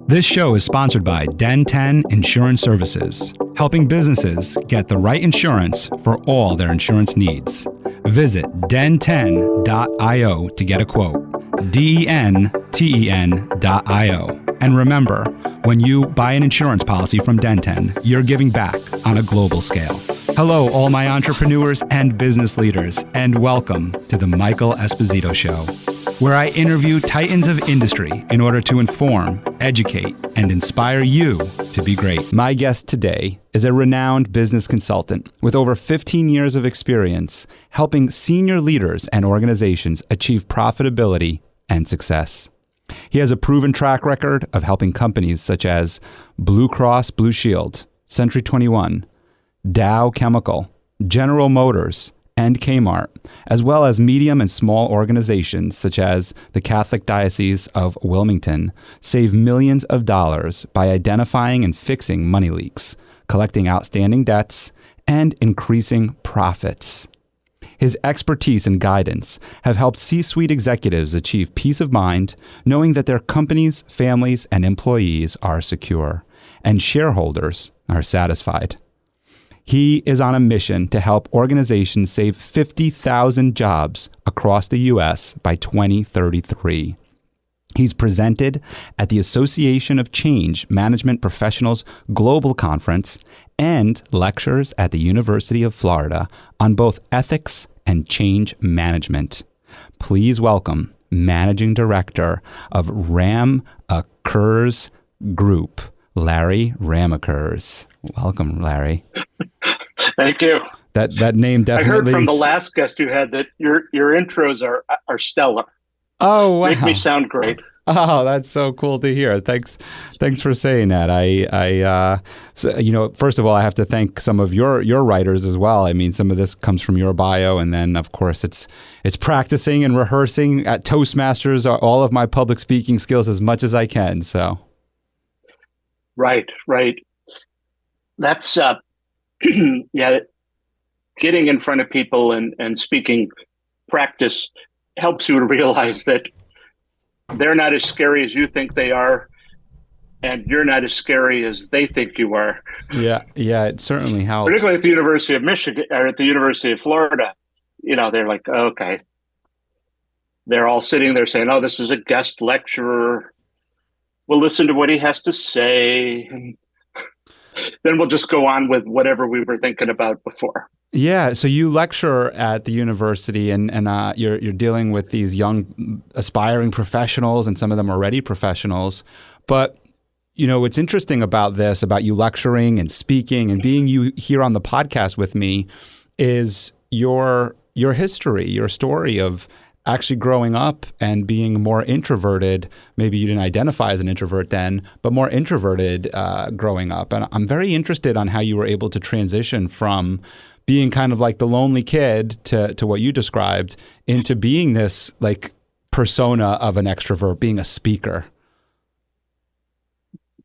This show is sponsored by Den 10 Insurance Services, helping businesses get the right insurance for all their insurance needs. Visit den10.io to get a quote. DENTEN.io. And remember, when you buy an insurance policy from Den 10, you're giving back on a global scale. Hello, all my entrepreneurs and business leaders, and welcome to the Michael Esposito Show, where I interview titans of industry in order to inform, educate, and inspire you to be great. My guest today is a renowned business consultant with over 15 years of experience helping senior leaders and organizations achieve profitability and success. He has a proven track record of helping companies such as Blue Cross Blue Shield, Century 21, Dow Chemical, General Motors, and Kmart, as well as medium and small organizations such as the Catholic Diocese of Wilmington, save millions of dollars by identifying and fixing money leaks, collecting outstanding debts, and increasing profits. His expertise and guidance have helped C-suite executives achieve peace of mind, knowing that their companies, families, and employees are secure, and shareholders are satisfied. He is on a mission to help organizations save 50,000 jobs across the U.S. by 2033. He's presented at the Association of Change Management Professionals Global Conference and lectures at the University of Florida on both ethics and change management. Please welcome Managing Director of Ramaekers Group, Larry Ramaekers. Welcome, Larry. Thank you. That name definitely. I heard from the last guest you had that your intros are stellar. Oh, wow. Make me sound great. Oh, that's so cool to hear. Thanks for saying that. First of all, I have to thank some of your writers as well. I mean, some of this comes from your bio, and then of course it's practicing and rehearsing at Toastmasters all of my public speaking skills as much as I can. So, right. That's yeah. Getting in front of people and speaking practice helps you to realize that they're not as scary as you think they are, and you're not as scary as they think you are. Yeah, it certainly helps. Particularly at the University of Michigan or at the University of Florida, they're like, okay. They're all sitting there saying, "Oh, this is a guest lecturer. We'll listen to what he has to say, and then we'll just go on with whatever we were thinking about before." Yeah, so you lecture at the university, and you're dealing with these young aspiring professionals, and some of them are already professionals. But what's interesting about this, about you lecturing and speaking and being you here on the podcast with me, is your history, your story of actually growing up and being more introverted. Maybe you didn't identify as an introvert then, but more introverted growing up. And I'm very interested on how you were able to transition from being kind of like the lonely kid to what you described into being this like persona of an extrovert, being a speaker.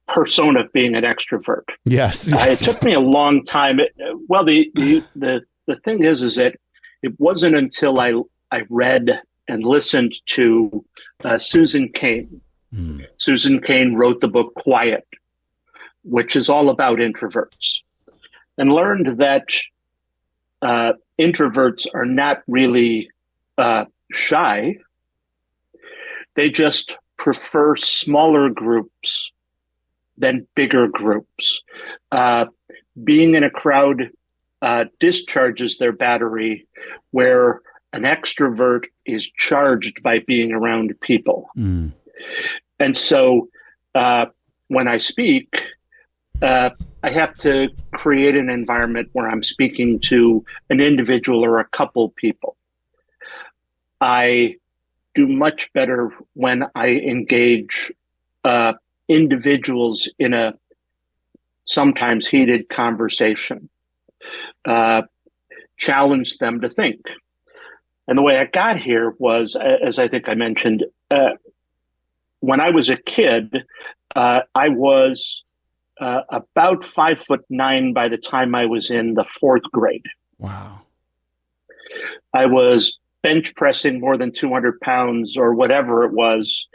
Persona of being an extrovert. Yes. It took me a long time. The thing is that it wasn't until I read and listened to Susan Cain. Susan Cain wrote the book Quiet, which is all about introverts, and learned that introverts are not really shy. They just prefer smaller groups than bigger groups. Being in a crowd discharges their battery, where an extrovert is charged by being around people. And so when I speak, I have to create an environment where I'm speaking to an individual or a couple people. I do much better when I engage individuals in a sometimes heated conversation, challenge them to think. And the way I got here was, as I think I mentioned, when I was a kid, I was about 5'9" by the time I was in the fourth grade. Wow. I was bench pressing more than 200 pounds or whatever it was.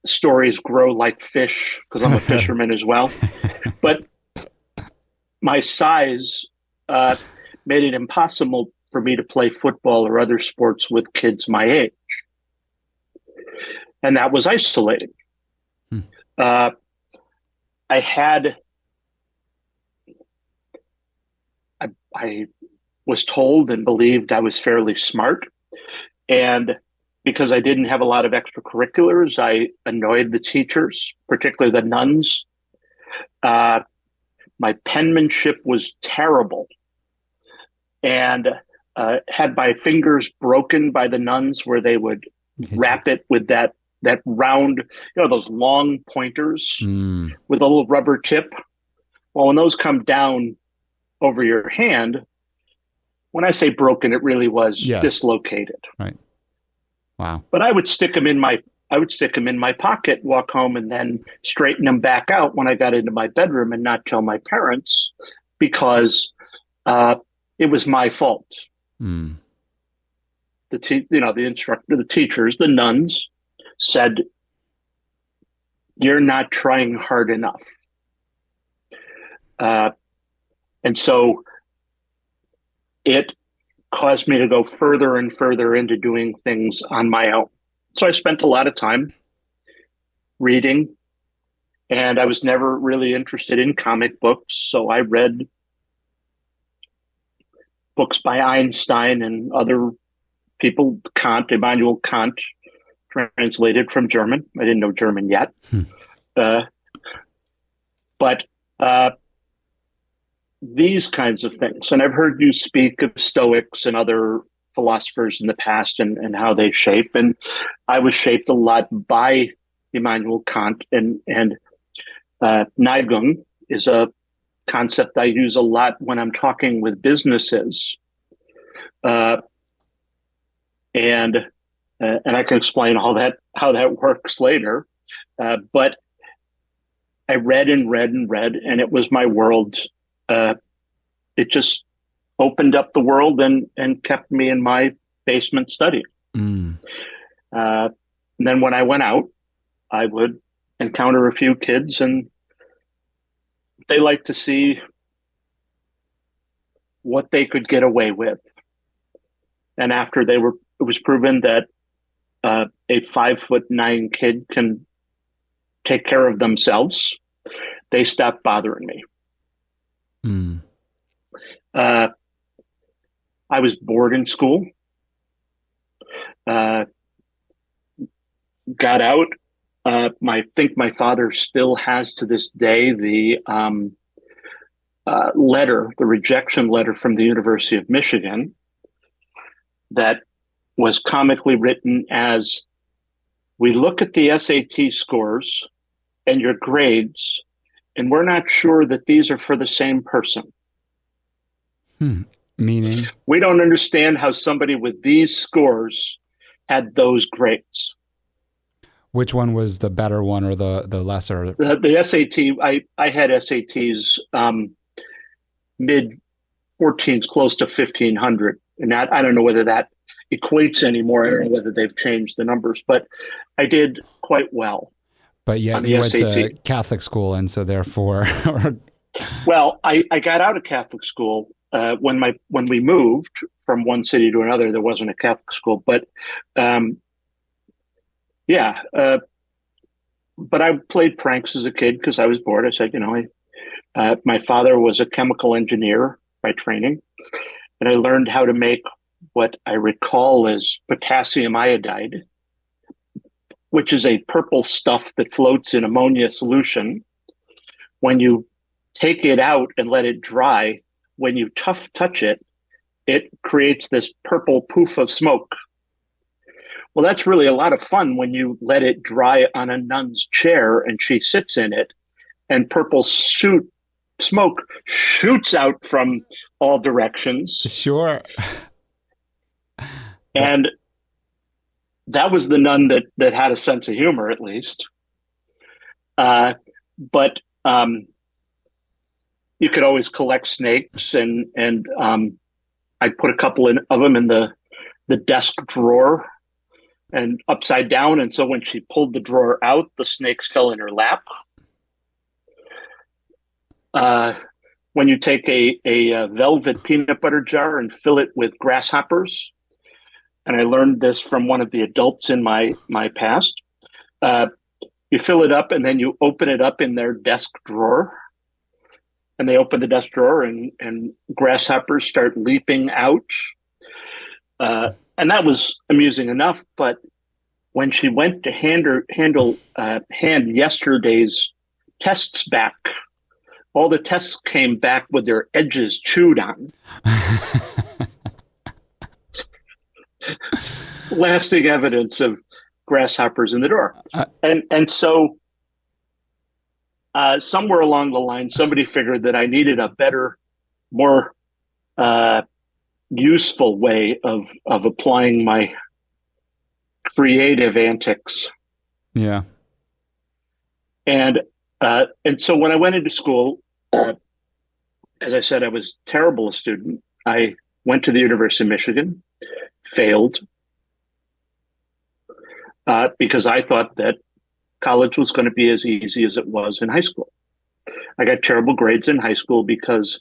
stories grow like fish because I'm a fisherman as well. But my size uh, made it impossible for me to play football or other sports with kids my age. And that was isolating. Hmm. I had, I was told and believed I was fairly smart. And because I didn't have a lot of extracurriculars, I annoyed the teachers, particularly the nuns. Uh, my penmanship was terrible and had my fingers broken by the nuns where they would wrap it with that round, those long pointers with a little rubber tip. Well, when those come down over your hand, when I say broken, it really was dislocated. Right. Wow. But I would stick them in my pocket, walk home, and then straighten them back out when I got into my bedroom and not tell my parents because it was my fault. Mm. The instructor, the teachers, the nuns said, "You're not trying hard enough." And so it caused me to go further and further into doing things on my own. So I spent a lot of time reading, and I was never really interested in comic books. So I read books by Einstein and other people, Immanuel Kant, translated from German. I didn't know German yet. But these kinds of things. And I've heard you speak of Stoics and other philosophers in the past and how they shape. And I was shaped a lot by Immanuel Kant, and Neigung is a concept I use a lot when I'm talking with businesses. And I can explain how that works later. But I read and read and read, and it was my world. It just opened up the world and kept me in my basement studying. And then when I went out, I would encounter a few kids, and they liked to see what they could get away with. And after it was proven that a 5'9" kid can take care of themselves, they stopped bothering me. I was bored in school, got out. I think my father still has to this day the rejection letter from the University of Michigan that was comically written as, "We look at the SAT scores and your grades, and we're not sure that these are for the same person." Meaning? We don't understand how somebody with these scores had those grades. Which one was the better one or the lesser? The SAT, I had SATs mid 14s, close to 1500. And that, I don't know whether that equates anymore. I don't know whether they've changed the numbers, but I did quite well. But yet you went to Catholic school, and so therefore... Well, I got out of Catholic school when we moved from one city to another. There wasn't a Catholic school, but but I played pranks as a kid because I was bored. I said, my father was a chemical engineer by training, and I learned how to make what I recall as potassium iodide, which is a purple stuff that floats in ammonia solution. When you take it out and let it dry, when you touch it, it creates this purple poof of smoke. Well, that's really a lot of fun when you let it dry on a nun's chair and she sits in it, and purple smoke shoots out from all directions. Sure. And that was the nun that had a sense of humor, at least. But you could always collect snakes, and I put a couple of them in the desk drawer and upside down. And so when she pulled the drawer out, the snakes fell in her lap. Uh, when you take a velvet peanut butter jar and fill it with grasshoppers, and I learned this from one of the adults in my past, uh, you fill it up and then you open it up in their desk drawer. And they open the desk drawer and grasshoppers start leaping out. And that was amusing enough. But when she went to hand yesterday's tests back, all the tests came back with their edges chewed on. Lasting evidence of grasshoppers in the door. And so somewhere along the line, somebody figured that I needed a better, more useful way of applying my creative antics. Yeah. And so when I went into school, as I said, I was terrible a student. I went to the University of Michigan, failed, because I thought that college was going to be as easy as it was in high school. I got terrible grades in high school because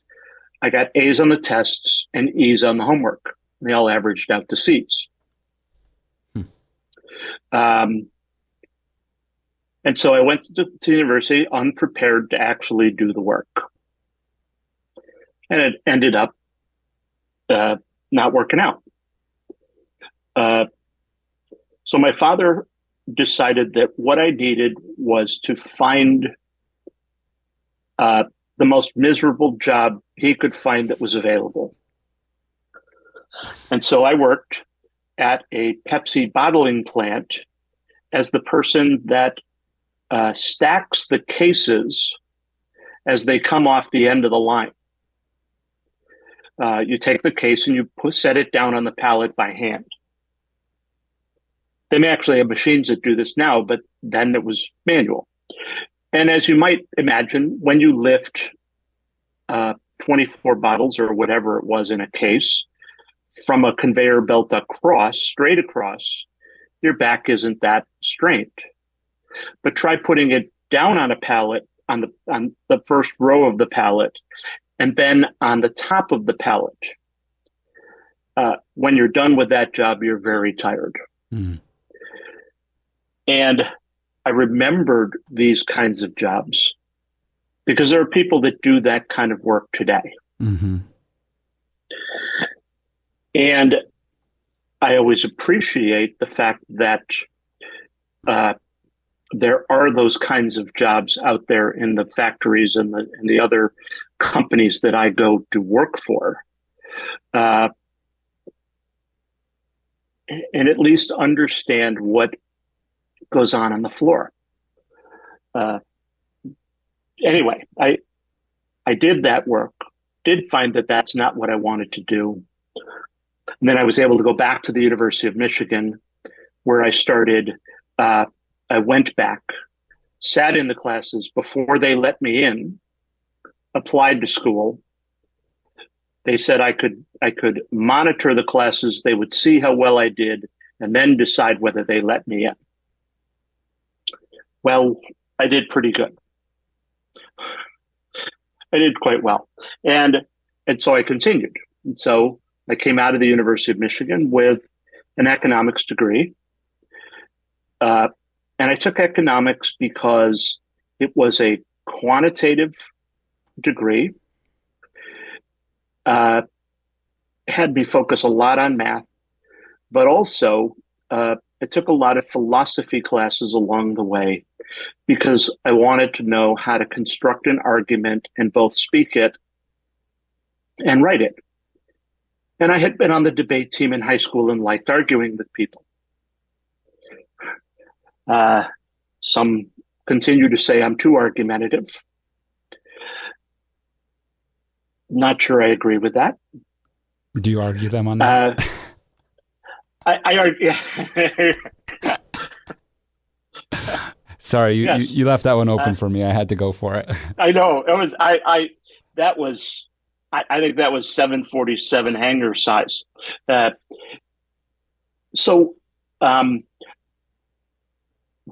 I got A's on the tests and E's on the homework. They all averaged out to C's. And so I went to university unprepared to actually do the work. And it ended up not working out. So my father decided that what I needed was to find the most miserable job he could find that was available. And so I worked at a Pepsi bottling plant as the person that stacks the cases as they come off the end of the line. You take the case and you set it down on the pallet by hand. They may actually have machines that do this now, but then it was manual. And as you might imagine, when you lift 24 bottles or whatever it was in a case from a conveyor belt straight across, your back isn't that straight. But try putting it down on a pallet on the first row of the pallet and then on the top of the pallet. When you're done with that job, you're very tired. Mm. And I remembered these kinds of jobs because there are people that do that kind of work today. Mm-hmm. And I always appreciate the fact that there are those kinds of jobs out there in the factories and the other companies that I go to work for. And at least understand what goes on the floor. Anyway, I did that work, did find that that's not what I wanted to do. And then I was able to go back to the University of Michigan, where I started. I went back, sat in the classes before they let me in, applied to school. They said I could monitor the classes. They would see how well I did and then decide whether they let me in. Well, I did pretty good. I did quite well. And so I continued. And so I came out of the University of Michigan with an economics degree. And I took economics because it was a quantitative degree. Had me focus a lot on math, but also I took a lot of philosophy classes along the way because I wanted to know how to construct an argument and both speak it and write it. And I had been on the debate team in high school and liked arguing with people. Some continue to say I'm too argumentative. Not sure I agree with that. Do you argue them on that? I argue. Sorry, Yes. you left that one open for me. I had to go for it. I know it was. I think that was 747 hanger size. So um,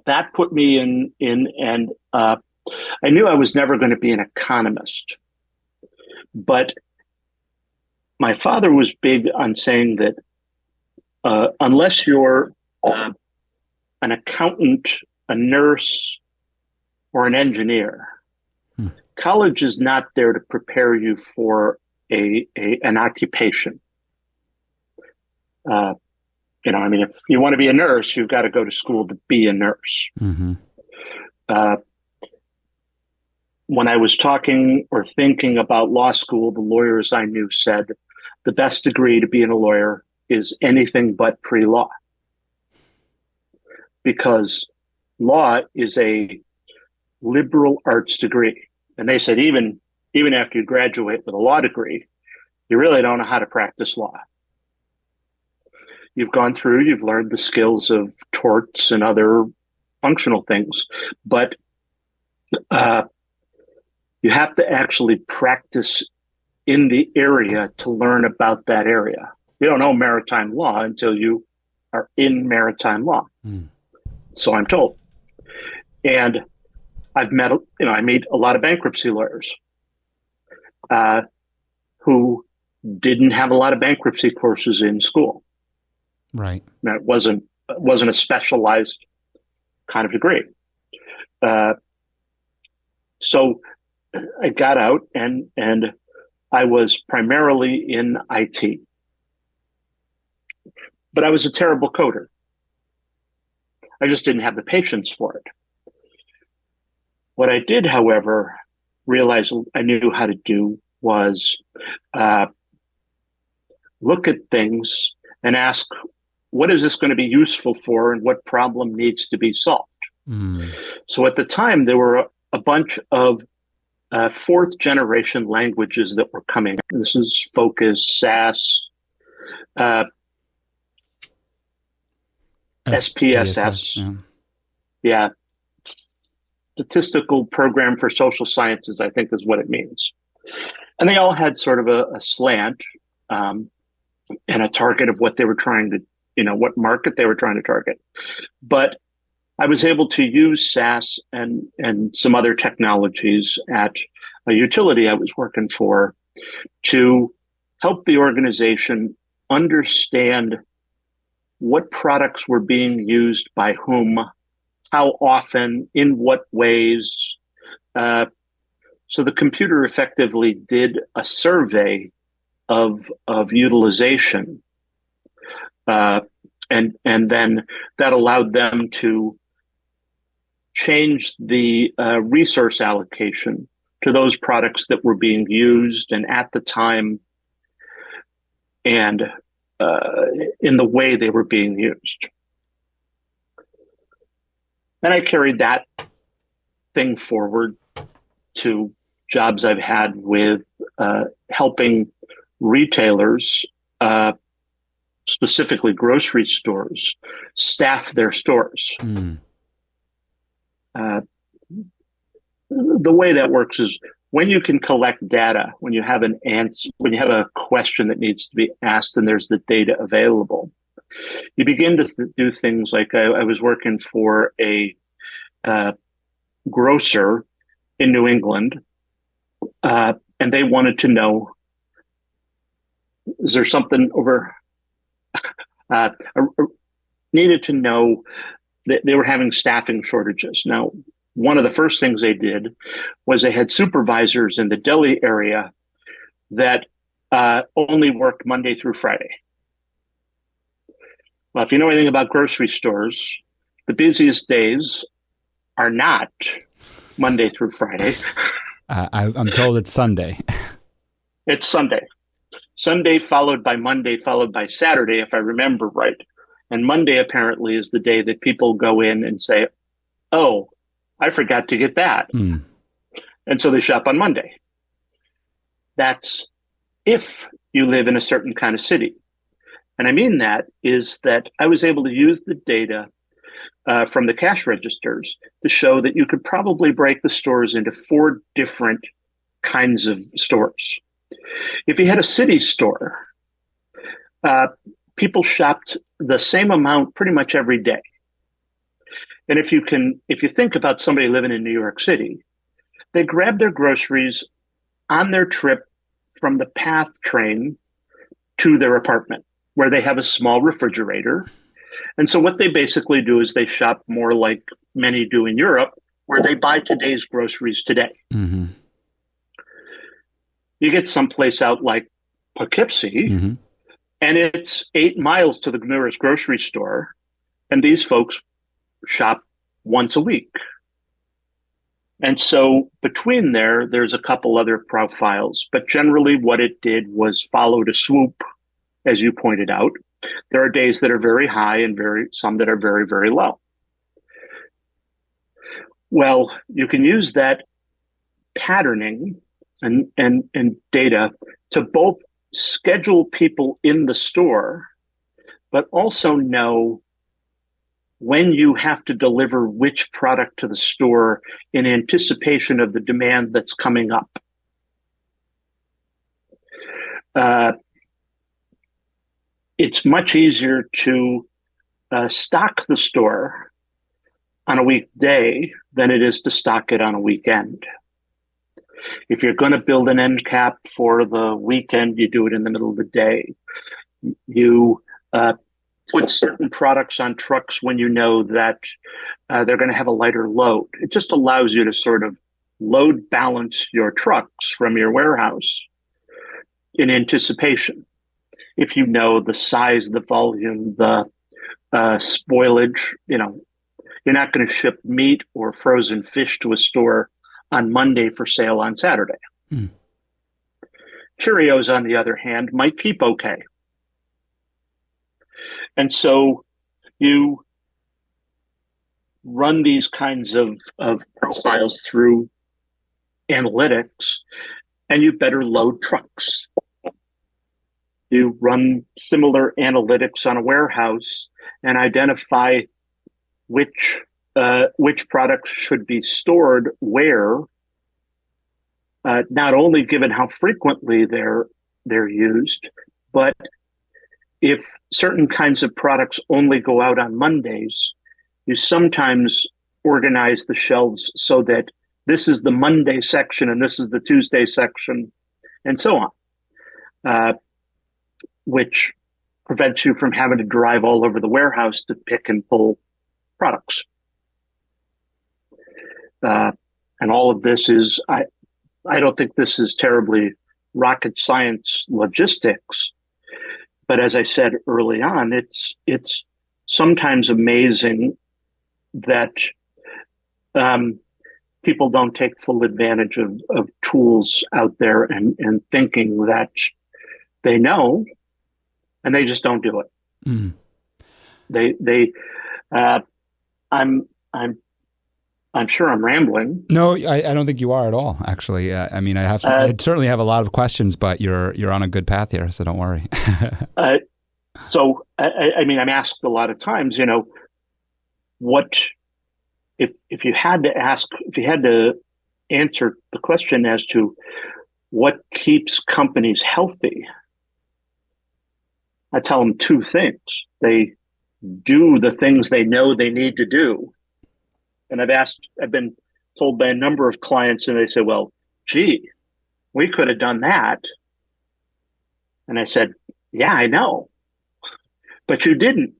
that put me and I knew I was never going to be an economist, but my father was big on saying that unless you're an accountant, a nurse, or an engineer, college is not there to prepare you for an occupation. I mean, if you want to be a nurse, you've got to go to school to be a nurse. Mm-hmm. When I was talking or thinking about law school, the lawyers I knew said the best degree to be a lawyer is anything but pre-law, because law is a liberal arts degree. And they said even after you graduate with a law degree, you really don't know how to practice law. You've learned the skills of torts and other functional things, but you have to actually practice in the area to learn about that area. You don't know maritime law until you are in maritime law. So I'm told. And I meet a lot of bankruptcy lawyers who didn't have a lot of bankruptcy courses in school. Right. Now, it wasn't a specialized kind of degree. So I got out and I was primarily in IT, but I was a terrible coder. I just didn't have the patience for it. What I did, however, realize I knew how to do was look at things and ask, what is this going to be useful for and what problem needs to be solved? So at the time, there were a bunch of fourth generation languages that were coming. This is Focus, SAS, SPSS. Yeah. Statistical Program for Social Sciences, I think is what it means. And they all had sort of a slant and a target of what they were trying to, what market they were trying to target. But I was able to use SAS and some other technologies at a utility I was working for to help the organization understand what products were being used by whom, how often, in what ways. So the computer effectively did a survey of utilization, and then that allowed them to change the resource allocation to those products that were being used and at the time, and in the way they were being used. And I carried that thing forward to jobs I've had with helping retailers, specifically grocery stores, staff their stores. The way that works is when you can collect data, when you have an answer, when you have a question that needs to be asked and there's the data available, you begin to do things like I was working for a grocer in New England, and they wanted to know, is there something over, needed to know that they were having staffing shortages. Now, one of the first things they did was they had supervisors in the deli area that only worked Monday through Friday. Well, if you know anything about grocery stores, the busiest days are not Monday through Friday. I'm told it's Sunday. It's Sunday. Sunday followed by Monday, followed by Saturday, if I remember right. And Monday apparently is the day that people go in and say, oh, I forgot to get that. And so they shop on Monday. That's if you live in a certain kind of city. And I mean that is that I was able to use the data from the cash registers to show that you could probably break the stores into 4 different kinds of stores. If you had a city store, people shopped the same amount pretty much every day. And if you think about somebody living in New York City, they grab their groceries on their trip from the PATH train to their apartment, where they have a small refrigerator. And so what they basically do is they shop more like many do in Europe, where they buy today's groceries today. Mm-hmm. You get someplace out like Poughkeepsie, Mm-hmm. and it's 8 miles to the nearest grocery store. And these folks shop once a week. And so between there's a couple other profiles, but generally what it did was follow a swoop, as you pointed out. There are days that are very high and some that are very, very low. Well, you can use that patterning and data to both schedule people in the store, but also know when you have to deliver which product to the store in anticipation of the demand that's coming up. It's much easier to stock the store on a weekday than it is to stock it on a weekend. If you're going to build an end cap for the weekend, you do it in the middle of the day. You put certain products on trucks when you know that they're going to have a lighter load. It just allows you to sort of load balance your trucks from your warehouse in anticipation. If you know the size, the volume, the spoilage, you're not going to ship meat or frozen fish to a store on Monday for sale on Saturday. Mm. Cheerios, on the other hand, might keep okay. And so you run these kinds of profiles through analytics, and you better load trucks. You run similar analytics on a warehouse and identify which products should be stored where, not only given how frequently they're used, but if certain kinds of products only go out on Mondays, you sometimes organize the shelves so that this is the Monday section and this is the Tuesday section, and so on, which prevents you from having to drive all over the warehouse to pick and pull products. And all of this is, I don't think this is terribly rocket science logistics. But as I said early on, it's sometimes amazing that people don't take full advantage of tools out there and thinking that they know, and they just don't do it. Mm. I'm sure I'm rambling. No, I don't think you are at all, actually. I mean, I certainly have a lot of questions, but you're on a good path here, so don't worry. So, I mean, I'm asked a lot of times, what if you had to answer the question as to what keeps companies healthy, I tell them two things. They do the things they know they need to do. And I've been told by a number of clients, and they say, well, gee, we could have done that. And I said, yeah, I know, but you didn't.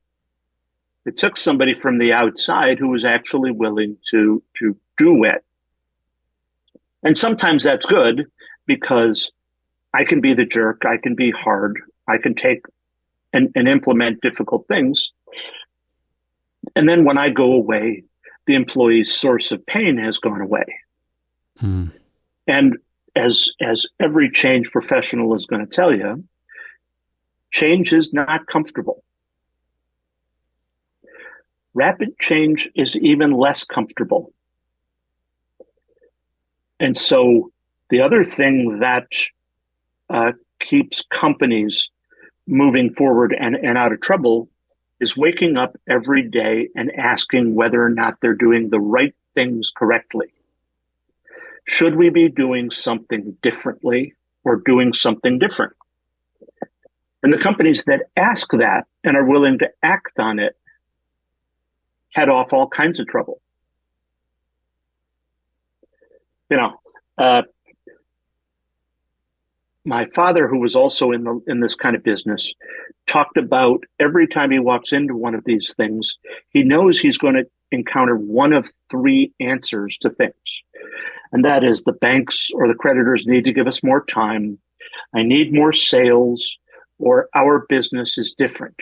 It took somebody from the outside who was actually willing to do it. And sometimes that's good because I can be the jerk. I can be hard. I can take and implement difficult things. And then when I go away, the employee's source of pain has gone away. Hmm. And as every change professional is going to tell you, change is not comfortable. Rapid change is even less comfortable. And so the other thing that keeps companies moving forward and out of trouble is waking up every day and asking whether or not they're doing the right things correctly. Should we be doing something differently or doing something different? And the companies that ask that and are willing to act on it head off all kinds of trouble. You know, uh, my father, who was also in this kind of business, talked about every time he walks into one of these things, he knows he's going to encounter one of three answers to things. And that is the banks or the creditors need to give us more time. I need more sales, or our business is different.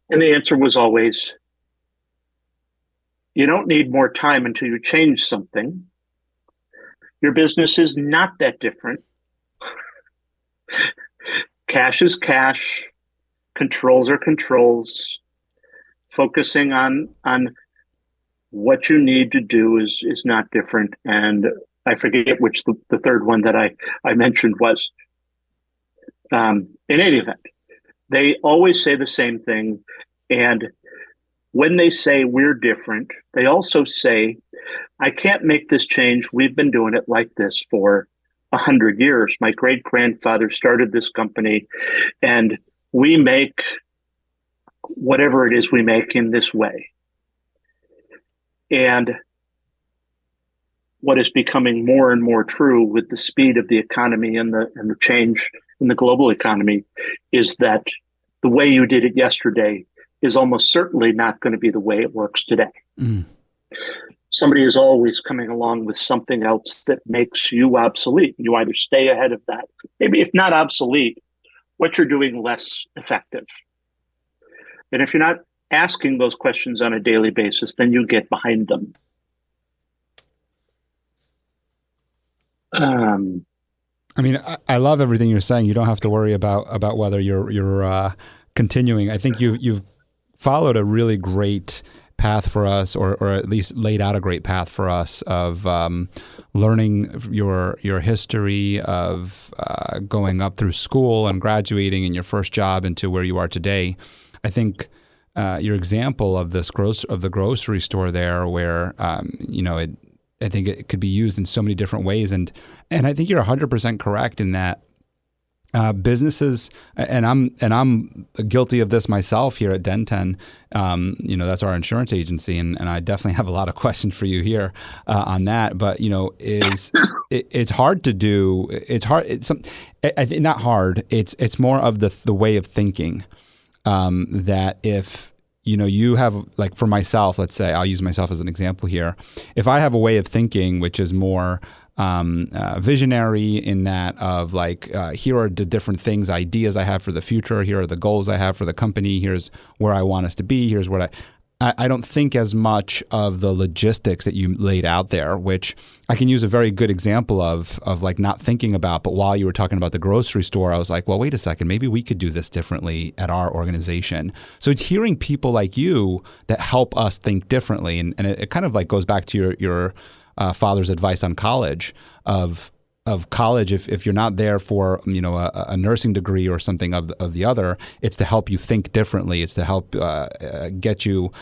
And the answer was always, you don't need more time until you change something. Your business is not that different. Cash is cash. Controls are controls. Focusing on what you need to do is not different. And I forget which the third one that I mentioned was. In any event, they always say the same thing. And when they say we're different, they also say, I can't make this change. We've been doing it like this for 100 years. My great grandfather started this company, and we make whatever it is we make in this way. And what is becoming more and more true with the speed of the economy and the change in the global economy is that the way you did it yesterday is almost certainly not going to be the way it works today. Mm. Somebody is always coming along with something else that makes you obsolete. You either stay ahead of that, maybe if not obsolete, what you're doing less effective. And if you're not asking those questions on a daily basis, then you get behind them. I mean, I love everything you're saying. You don't have to worry about whether you're continuing. I think you've followed a really great path for us, or at least laid out a great path for us of learning your history of going up through school and graduating in your first job into where you are today. I think your example of the grocery store there, where I think it could be used in so many different ways, and I think you're 100% correct in that. Businesses, and I'm guilty of this myself here at Den10. That's our insurance agency, and I definitely have a lot of questions for you here on that. But it's hard to do. It's hard. I think not hard. It's more of the way of thinking that if you have, like, for myself, let's say I'll use myself as an example here. If I have a way of thinking which is more visionary, in that of here are the different things, ideas I have for the future. Here are the goals I have for the company. Here's where I want us to be. Here's what I don't think as much of the logistics that you laid out there, which I can use a very good example of like not thinking about. But while you were talking about the grocery store, I was like, well, wait a second, maybe we could do this differently at our organization. So it's hearing people like you that help us think differently. And it kind of like goes back to your father's advice on college of college. If you're not there for a nursing degree or something of the other, it's to help you think differently. It's to help get you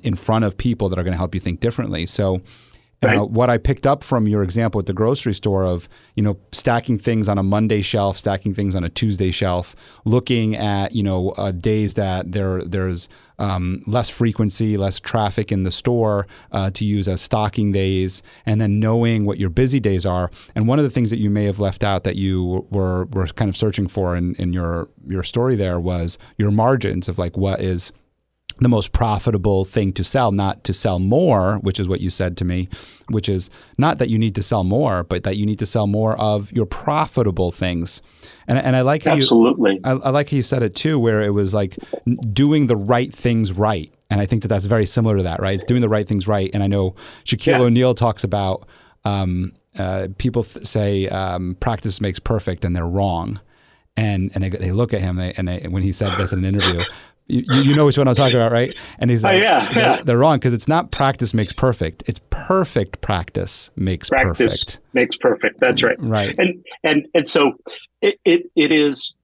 in front of people that are going to help you think differently. So what I picked up from your example at the grocery store of stacking things on a Monday shelf, stacking things on a Tuesday shelf, looking at days that there's less frequency, less traffic in the store to use as stocking days, and then knowing what your busy days are. And one of the things that you may have left out that you were kind of searching for in your story there was your margins of like what is the most profitable thing to sell, not to sell more, which is what you said to me, which is not that you need to sell more, but that you need to sell more of your profitable things. And I like how absolutely. I like how you said it too, where it was like doing the right things right. And I think that that's very similar to that, right? It's doing the right things right. And I know Shaquille O'Neal talks about people say practice makes perfect, and they're wrong. And they look at him when he said this in an interview. You know which one I'm talking about, right? And he's like, they're wrong, because it's not practice makes perfect. It's perfect practice makes perfect. Makes perfect. That's right. Right. And so it is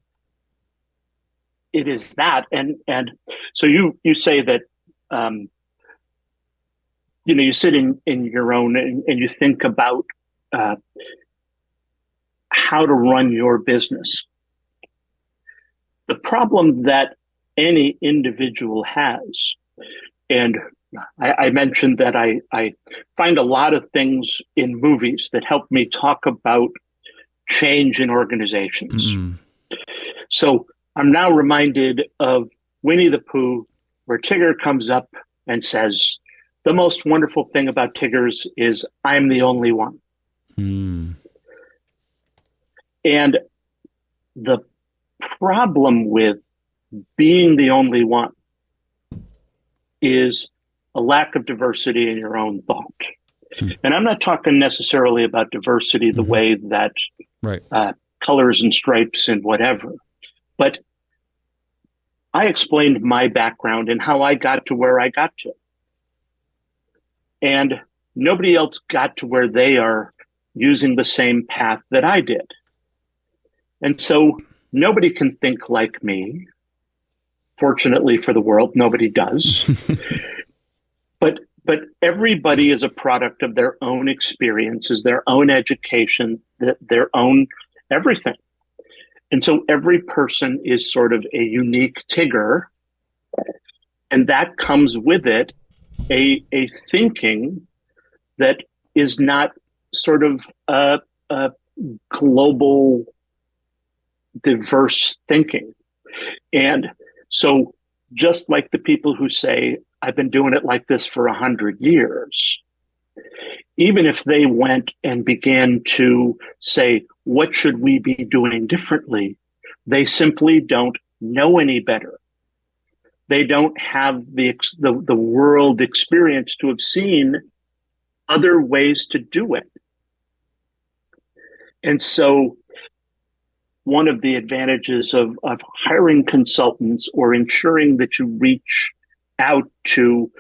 that. And so you say that, you sit in your own and you think about how to run your business. The problem that any individual has, and I mentioned that I find a lot of things in movies that help me talk about change in organizations. Mm-mm. So I'm now reminded of Winnie the Pooh, where Tigger comes up and says, "The most wonderful thing about Tiggers is I'm the only one." Mm. And the problem with being the only one is a lack of diversity in your own thought. Mm. And I'm not talking necessarily about diversity the way that Right. colors and stripes and whatever, but I explained my background and how I got to where I got to. And nobody else got to where they are using the same path that I did. And so nobody can think like me. Fortunately for the world, nobody does. But everybody is a product of their own experiences, their own education, their own everything. And so every person is sort of a unique Tigger. And that comes with it a thinking that is not sort of a global, diverse thinking. And so just like the people who say, I've been doing it like this for 100 years, even if they went and began to say, what should we be doing differently? They simply don't know any better. They don't have the world experience to have seen other ways to do it. And so one of the advantages of hiring consultants or ensuring that you reach out to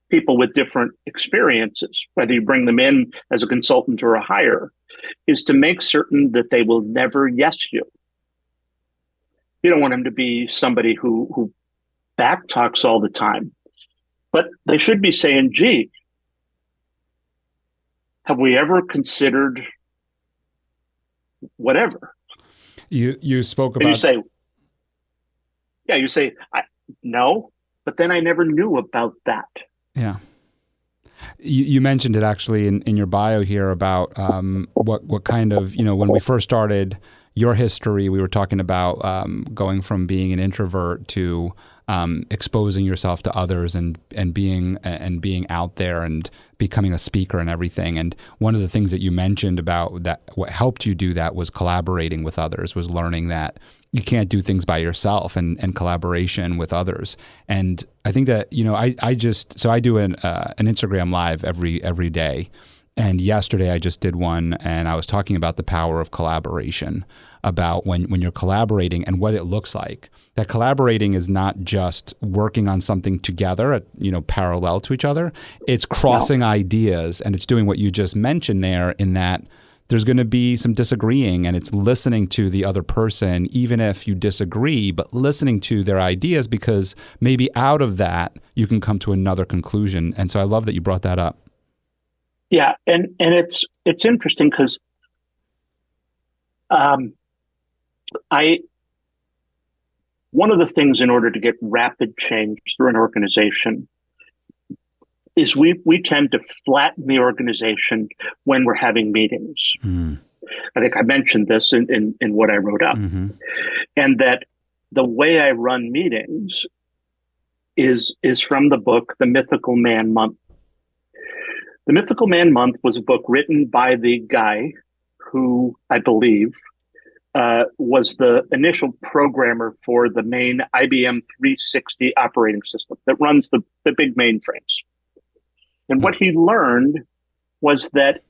people with different experiences, whether you bring them in as a consultant or a hire, is to make certain that they will never yes you. You don't want them to be somebody who back talks all the time, but they should be saying, gee, have we ever considered whatever? You spoke and about... you say, no, but then I never knew about that. Yeah. You mentioned it actually in your bio here about what kind of, when we first started your history, we were talking about going from being an introvert to exposing yourself to others and being out there and becoming a speaker and everything. And one of the things that you mentioned about that, what helped you do that, was collaborating with others, was learning that you can't do things by yourself, and collaboration with others. And I think that, I do an Instagram live every day. And yesterday I just did one, and I was talking about the power of collaboration, about when you're collaborating and what it looks like. That collaborating is not just working on something together, parallel to each other. It's crossing ideas, and it's doing what you just mentioned there, in that there's going to be some disagreeing, and it's listening to the other person, even if you disagree, but listening to their ideas, because maybe out of that you can come to another conclusion. And so I love that you brought that up. Yeah, and it's interesting because one of the things in order to get rapid change through an organization is we tend to flatten the organization when we're having meetings. Mm. I think I mentioned this in what I wrote up. Mm-hmm. And that the way I run meetings is from the book, The Mythical Man Month. The Mythical Man Month was a book written by the guy who, I believe, was the initial programmer for the main IBM 360 operating system that runs the big mainframes. And what he learned was that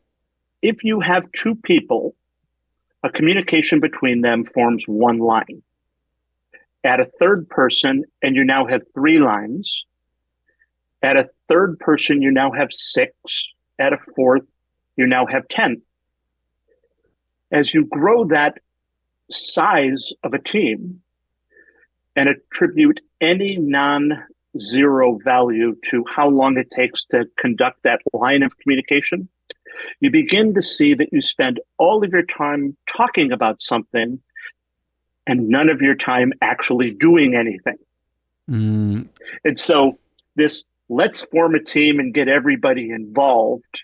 if you have two people, a communication between them forms one line. Add a third person, and you now have 3 lines. Add a third person, you now have 6. Add a fourth, you now have 10. As you grow that size of a team and attribute any non-zero value to how long it takes to conduct that line of communication, you begin to see that you spend all of your time talking about something and none of your time actually doing anything. Mm. And so this let's form a team and get everybody involved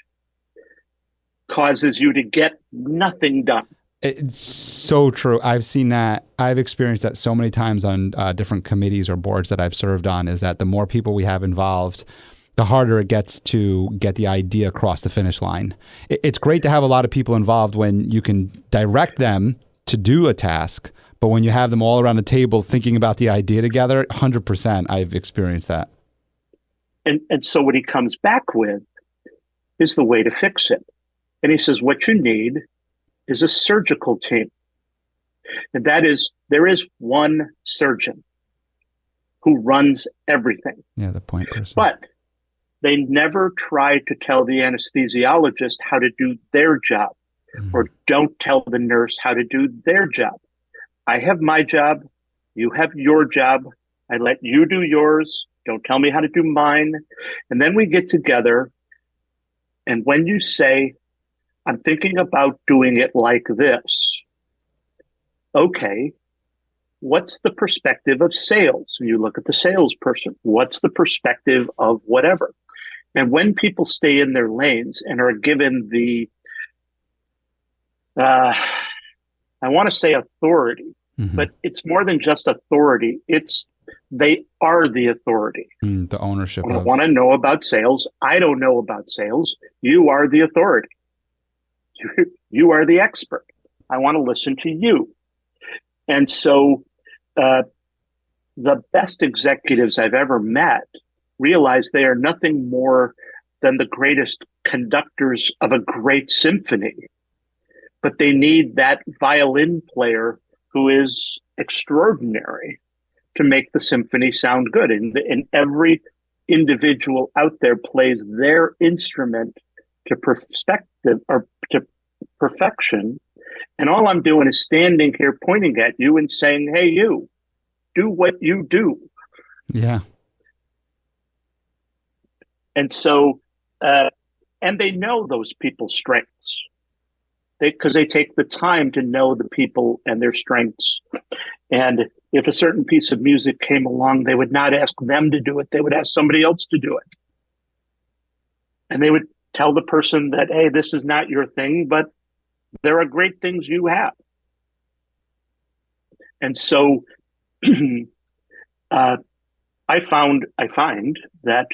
causes you to get nothing done. It's so true. I've seen that. I've experienced that so many times on different committees or boards that I've served on, is that the more people we have involved, the harder it gets to get the idea across the finish line. It's great to have a lot of people involved when you can direct them to do a task, but when you have them all around the table thinking about the idea together, 100% I've experienced that. And so what he comes back with is the way to fix it. And he says, what you need is a surgical team. And that is, there is one surgeon who runs everything. Yeah, the point person. But they never try to tell the anesthesiologist how to do their job, or don't tell the nurse how to do their job. I have my job. You have your job. I let you do yours. Don't tell me how to do mine. And then we get together. And when you say, I'm thinking about doing it like this, okay, what's the perspective of sales? You look at the salesperson. What's the perspective of whatever? And when people stay in their lanes and are given the, I want to say authority, but it's more than just authority. It's they are the authority. The ownership. I want to know about sales. I don't know about sales. You are the authority. You are the expert. I want to listen to you. And so the best executives I've ever met realize they are nothing more than the greatest conductors of a great symphony. But they need that violin player who is extraordinary to make the symphony sound good. And every individual out there plays their instrument to perspective or to perfection. And all I'm doing is standing here pointing at you and saying, hey, you, do what you do. Yeah. And so, and they know those people's strengths. Because they take the time to know the people and their strengths. And if a certain piece of music came along, they would not ask them to do it. They would ask somebody else to do it. And they would tell the person that, hey, this is not your thing, but there are great things you have. And so I find that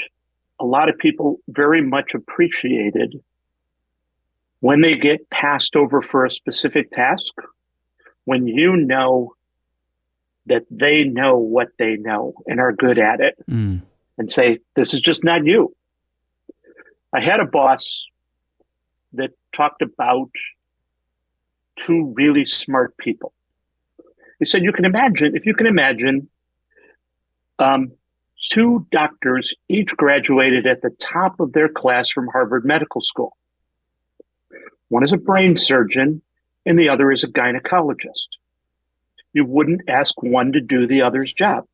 a lot of people very much appreciated when they get passed over for a specific task, when you know that they know what they know and are good at it, and say, this is just not you. I had a boss that talked about two really smart people. He said, if you can imagine, two doctors each graduated at the top of their class from Harvard Medical School. One is a brain surgeon and the other is a gynecologist. You wouldn't ask one to do the other's job.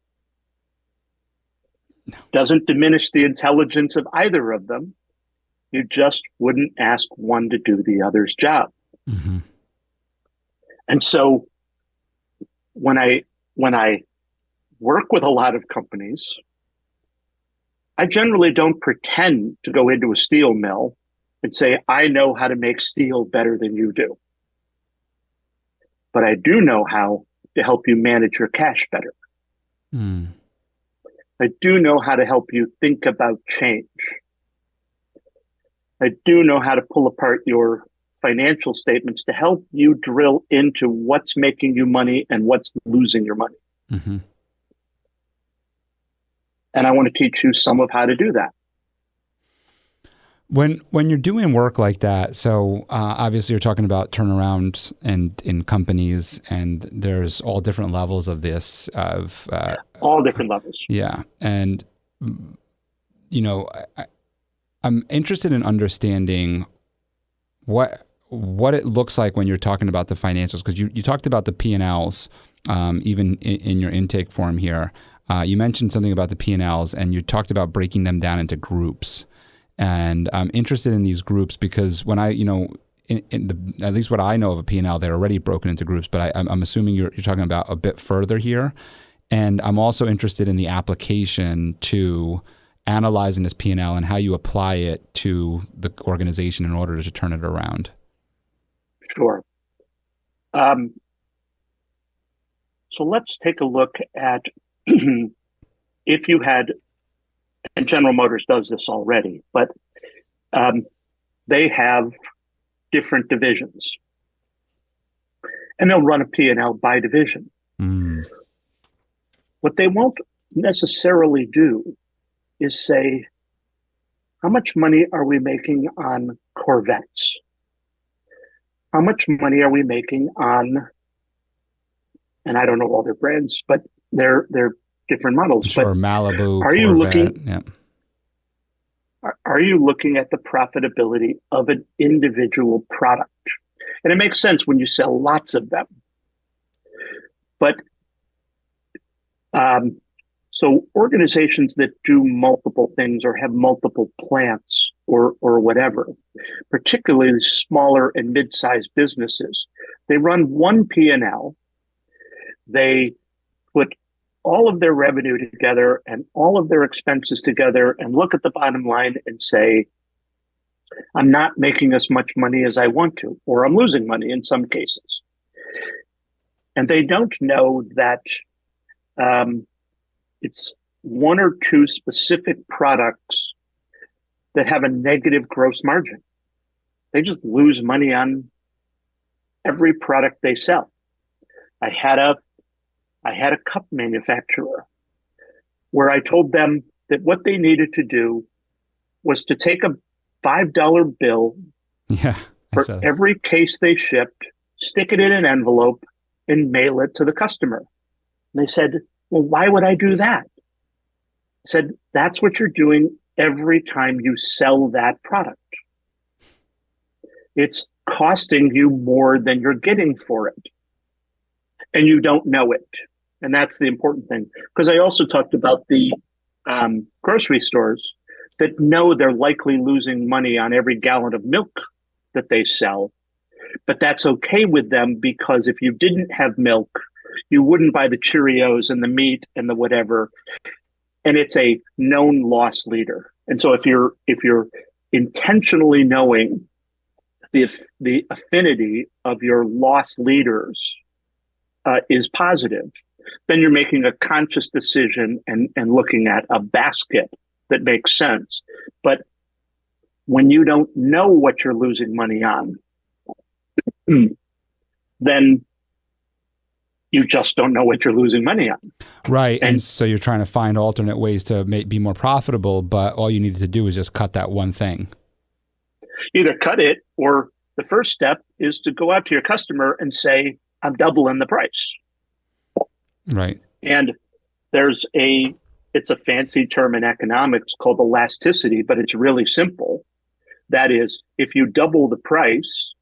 No. Doesn't diminish the intelligence of either of them. You just wouldn't ask one to do the other's job. Mm-hmm. And so when I work with a lot of companies, I generally don't pretend to go into a steel mill and say, I know how to make steel better than you do. But I do know how to help you manage your cash better. I do know how to help you think about change. I do know how to pull apart your financial statements to help you drill into what's making you money and what's losing your money. Mm-hmm. And I want to teach you some of how to do that. When you're doing work like that, so obviously you're talking about turnaround and in companies, and there's all different levels of this. All different levels. Yeah, and I'm interested in understanding what it looks like when you're talking about the financials, because you talked about the P&Ls even in your intake form here. You mentioned something about the P&Ls, and you talked about breaking them down into groups. And I'm interested in these groups because when in the, at least what I know of a P&L, they're already broken into groups, but I'm assuming you're talking about a bit further here. And I'm also interested in the application to analyzing this P&L and how you apply it to the organization in order to turn it around. Sure. So let's take a look at if you had, and General Motors does this already, but they have different divisions, and they'll run a P&L by division. Mm. What they won't necessarily do is say, how much money are we making on Corvettes? How much money are we making on, and I don't know all their brands, but they're different models. Sure, but Malibu, are Corvette. You looking, yeah. Are you looking at the profitability of an individual product? And it makes sense when you sell lots of them. But so organizations that do multiple things or have multiple plants or whatever, particularly smaller and mid-sized businesses, they run one P&L. They put all of their revenue together and all of their expenses together and look at the bottom line and say, I'm not making as much money as I want to, or I'm losing money in some cases. And they don't know that it's one or two specific products that have a negative gross margin. They just lose money on every product they sell. I had a cup manufacturer where I told them that what they needed to do was to take a $5 bill for every case they shipped, stick it in an envelope, and mail it to the customer. And they said, well, why would I do that? I said, that's what you're doing every time you sell that product. It's costing you more than you're getting for it. And you don't know it. And that's the important thing. Because I also talked about the grocery stores that know they're likely losing money on every gallon of milk that they sell. But that's okay with them because if you didn't have milk, you wouldn't buy the Cheerios and the meat and the whatever. And it's a known loss leader. And so if you're intentionally knowing the affinity of your loss leaders is positive, then you're making a conscious decision and looking at a basket that makes sense. But when you don't know what you're losing money on, then you just don't know what you're losing money on. Right. And so you're trying to find alternate ways to be more profitable, but all you needed to do is just cut that one thing. Either cut it, or the first step is to go out to your customer and say, I'm doubling the price. Right. And it's a fancy term in economics called elasticity, but it's really simple. That is, if you double the price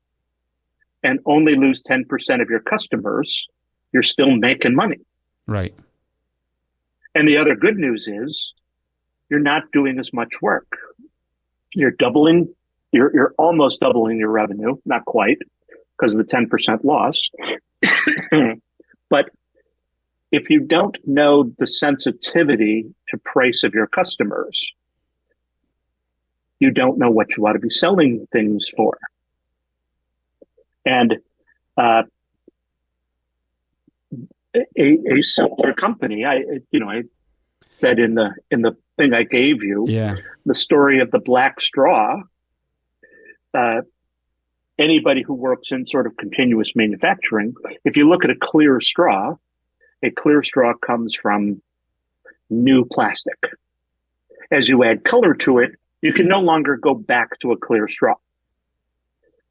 and only lose 10% of your customers, you're still making money. Right. And the other good news is you're not doing as much work. You're almost doubling your revenue, not quite, because of the 10% loss. But if you don't know the sensitivity to price of your customers, you don't know what you ought to be selling things for. And a simpler company, I said in the thing I gave you, the story of the black straw. Anybody who works in sort of continuous manufacturing, if you look at a clear straw comes from new plastic. As you add color to it, you can no longer go back to a clear straw.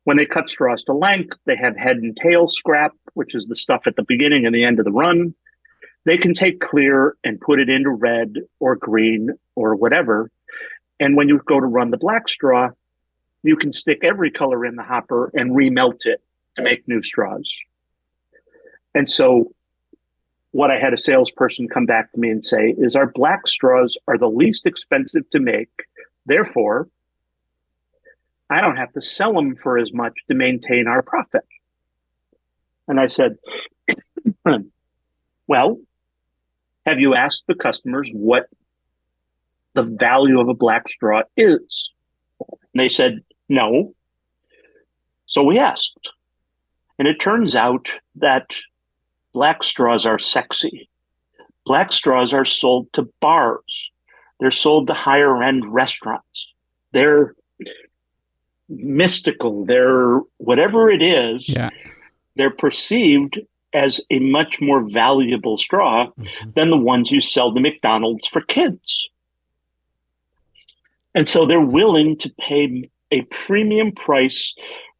When they cut straws to length, they have head and tail scrap, which is the stuff at the beginning and the end of the run. They can take clear and put it into red or green or whatever. And when you go to run the black straw, you can stick every color in the hopper and remelt it to make new straws. And so what I had a salesperson come back to me and say is our black straws are the least expensive to make. Therefore, I don't have to sell them for as much to maintain our profit. And I said, well, have you asked the customers what the value of a black straw is? And they said, no. So we asked. And it turns out that black straws are sexy. Black straws are sold to bars. They're sold to higher end restaurants. They're mystical. They're whatever it is. Yeah. They're perceived as a much more valuable straw than the ones you sell to McDonald's for kids. And so they're willing to pay a premium price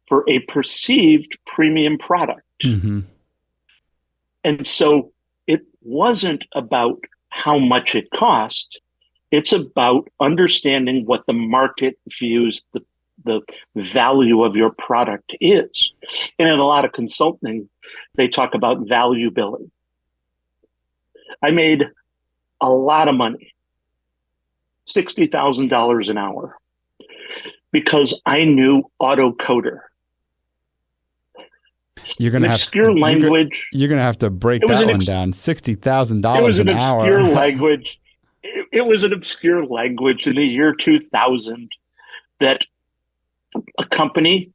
for a perceived premium product. Mm-hmm. And so it wasn't about how much it cost. It's about understanding what the market views the value of your product is. And in a lot of consulting, they talk about value billing. I made a lot of money, $60,000 an hour, because I knew autocoder. You're gonna obscure language. You're gonna have to break that one down. $60,000 an hour. It was an obscure language. It was an obscure language in the year 2000 that a company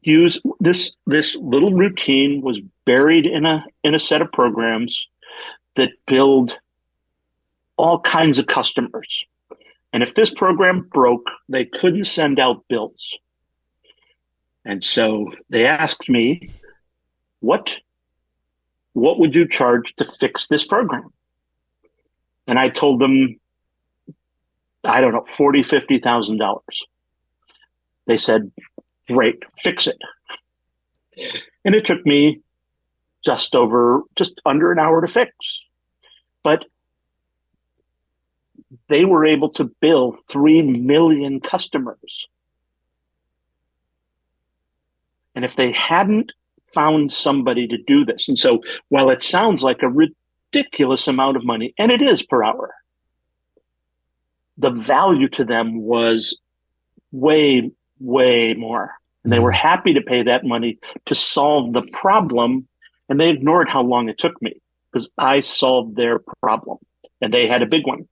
used. This little routine was buried in a set of programs that billed all kinds of customers. And if this program broke, they couldn't send out bills. And so they asked me, what would you charge to fix this program? And I told them, I don't know, $40,000, $50,000. They said, great, fix it. And it took me just under an hour to fix. But they were able to bill 3 million customers. And if they hadn't found somebody to do this, and so while it sounds like a ridiculous amount of money, and it is per hour, the value to them was way, way more. And they were happy to pay that money to solve the problem. And they ignored how long it took me because I solved their problem and they had a big one.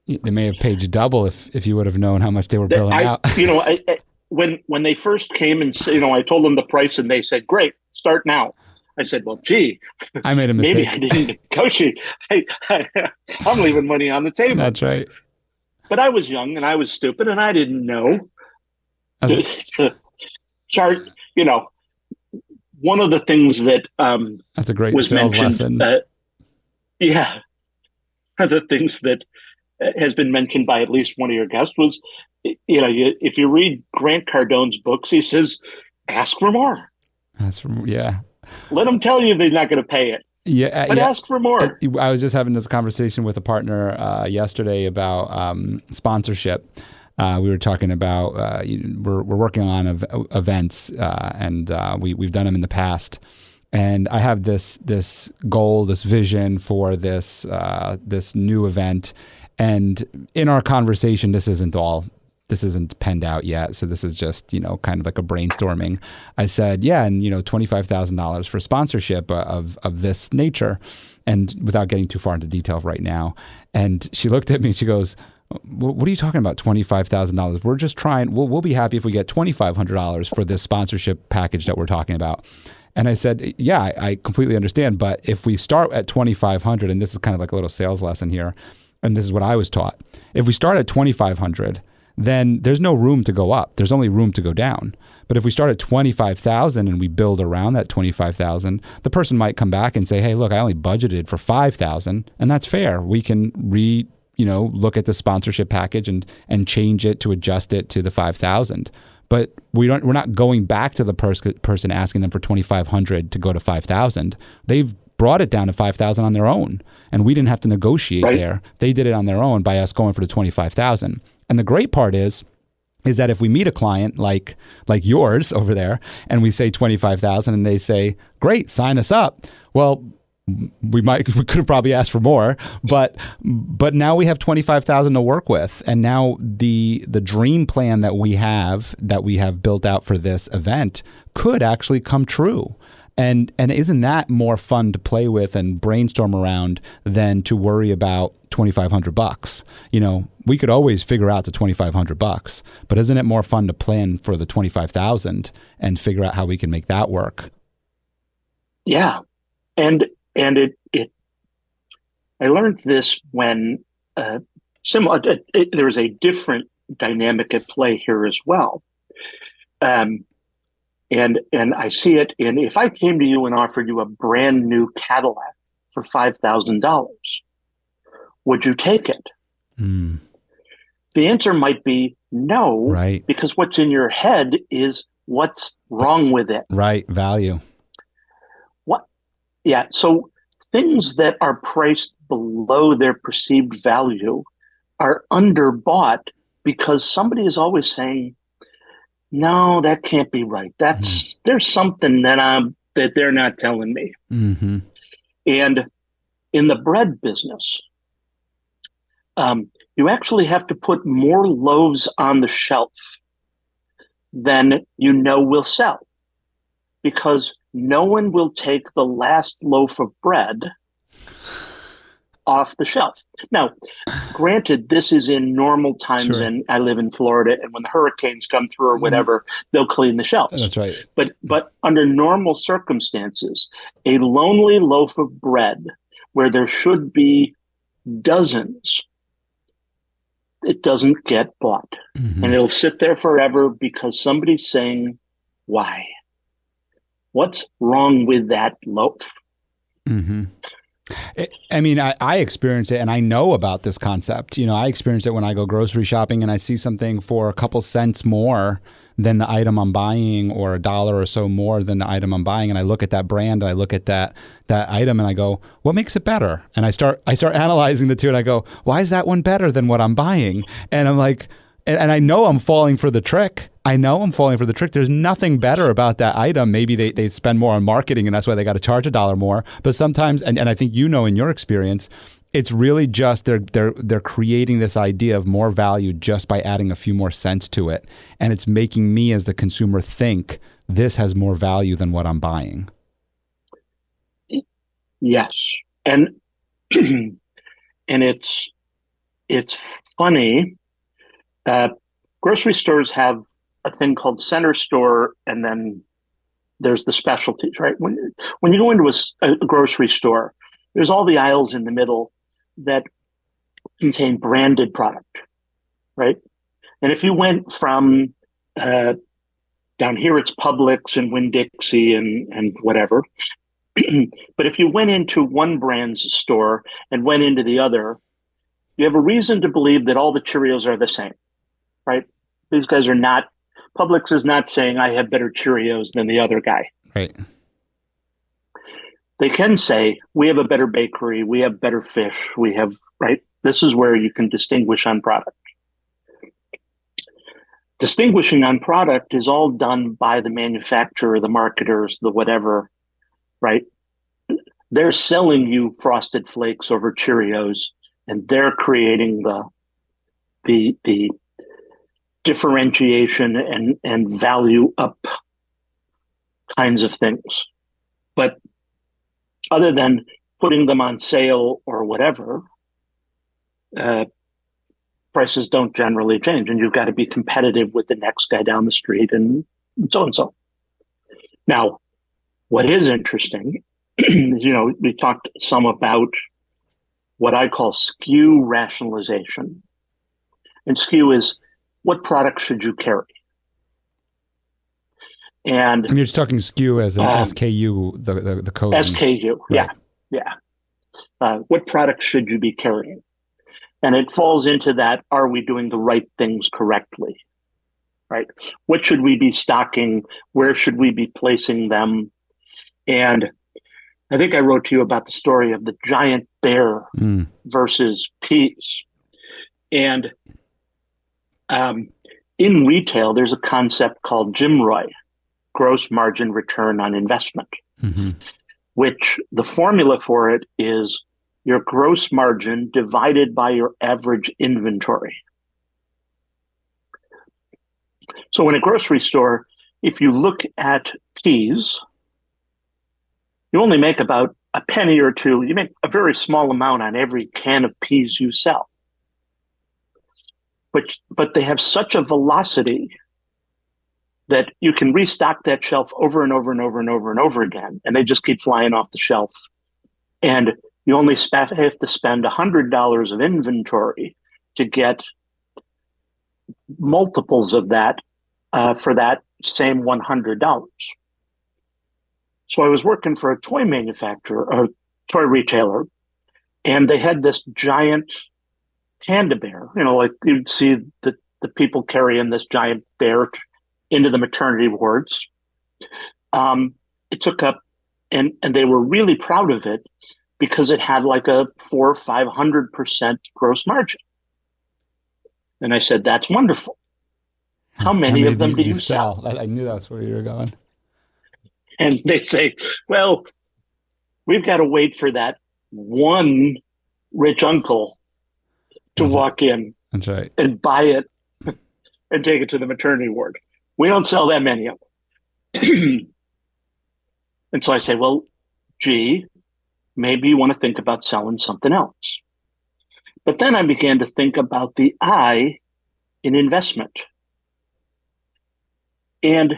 They may have paid you double if you would have known how much they were billing out. When they first came and I told them the price and they said, great, start now. I said, well, gee, I made a mistake. Maybe I didn't negotiate. I'm leaving money on the table. That's right. But I was young and I was stupid and I didn't know to chart. One of the things that that's a great was sales mentioned. lesson. The things that has been mentioned by at least one of your guests was, if you read Grant Cardone's books, he says, ask for more. Let them tell you they're not going to pay it. But ask for more. I was just having this conversation with a partner yesterday about sponsorship. We were talking about we're working on events, and we've done them in the past. And I have this goal, this vision for this new event. And in our conversation, this isn't penned out yet. So this is just, kind of like a brainstorming. I said, yeah, and $25,000 for sponsorship of this nature, and without getting too far into detail right now. And she looked at me and she goes, what are you talking about, $25,000? We're just trying, we'll be happy if we get $2,500 for this sponsorship package that we're talking about. And I said, yeah, I completely understand. But if we start at $2,500, and this is kind of like a little sales lesson here, and this is what I was taught. If we start at $2,500, then there's no room to go up. There's only room to go down. But if we start at $25,000 and we build around that $25,000, the person might come back and say, hey, look, I only budgeted for $5,000, and that's fair. We can look at the sponsorship package and change it to adjust it to the $5,000. But we're not going back to the person asking them for $2,500 to go to $5,000. They've brought it down to $5,000 on their own, and we didn't have to negotiate there. They did it on their own by us going for the $25,000. And the great part is that if we meet a client like yours over there, and we say $25,000, and they say, "Great, sign us up." Well, we could have probably asked for more, but now we have 25,000 to work with, and now the dream plan that we have built out for this event could actually come true. And isn't that more fun to play with and brainstorm around than to worry about $2,500? You know, we could always figure out the $2,500, but isn't it more fun to plan for the 25,000 and figure out how we can make that work? Yeah, and it I learned this when there was a different dynamic at play here as well. And I see it in, if I came to you and offered you a brand new Cadillac for $5,000, would you take it? Mm. The answer might be no, right? Because what's in your head is what's wrong with it. Right, value. What? Yeah, so things that are priced below their perceived value are underbought because somebody is always saying, no, that can't be right. There's something that they're not telling me. Mm-hmm. And in the bread business, you actually have to put more loaves on the shelf than you know will sell, because no one will take the last loaf of bread off the shelf. Now, granted, this is in normal times, Sure. and I live in Florida, and when the hurricanes come through or whatever, they'll clean the shelves. That's right. But under normal circumstances, a lonely loaf of bread where there should be dozens, it doesn't get bought. Mm-hmm. And it'll sit there forever because somebody's saying, why? What's wrong with that loaf? Mm-hmm. I mean, I experience it, and I know about this concept. You know, I experience it when I go grocery shopping and I see something for a couple cents more than the item I'm buying, or $1 or so more than the item I'm buying. And I look at that brand, and I look at that item, and I go, what makes it better? And I start analyzing the two, and I go, why is that one better than what I'm buying? And I'm like, and I know I'm falling for the trick. There's nothing better about that item. Maybe they spend more on marketing, and that's why they got to charge $1 more. But sometimes, and I think you know in your experience, it's really just they're creating this idea of more value just by adding a few more cents to it, and it's making me as the consumer think this has more value than what I'm buying. Yes, and and it's funny. Grocery stores have a thing called center store, and then there's the specialties, right? When you go into a grocery store, there's all the aisles in the middle that contain branded product, right? And if you went from down here, it's Publix and Winn-Dixie and whatever. But if you went into one brand's store and went into the other, you have a reason to believe that all the Cheerios are the same, right? These guys are not, Publix is not saying I have better Cheerios than the other guy. Right. They can say, we have a better bakery, we have better fish, we have, right? This is where you can distinguish on product. Distinguishing on product is all done by the manufacturer, the marketers, the whatever, right? They're selling you Frosted Flakes over Cheerios, and they're creating the differentiation and value up kinds of things. But other than putting them on sale or whatever, prices don't generally change, and you've got to be competitive with the next guy down the street and so and so. Now, what is interesting is, we talked some about what I call SKU rationalization. And SKU is, what product should you carry? And you're just talking SKU as an SKU, the code. SKU, right. Yeah. What product should you be carrying? And it falls into that, are we doing the right things correctly? Right? What should we be stocking? Where should we be placing them? And I think I wrote to you about the story of the giant bear versus peas. And in retail, there's a concept called GMROI, gross margin return on investment. Mm-hmm. which the formula for it is your gross margin divided by your average inventory. So in a grocery store, if you look at peas, you only make about a penny or two. You make a very small amount on every can of peas you sell. But they have such a velocity that you can restock that shelf over and over and over and over and over again, and they just keep flying off the shelf. And you only have to spend $100 of inventory to get multiples of that for that same $100. So I was working for a toy manufacturer, a toy retailer, and they had this giant panda bear. Like you'd see the people carrying this giant bear into the maternity wards. It took up, and they were really proud of it because it had like a 400% or 500% gross margin. And I said, "That's wonderful. How many of them do you sell?" I knew that's where you were going. And they say, "Well, we've got to wait for that one rich uncle to walk in That's right. and buy it and take it to the maternity ward. We don't sell that many of them." And so I say, "Well, gee, maybe you want to think about selling something else." But then I began to think about the I in investment and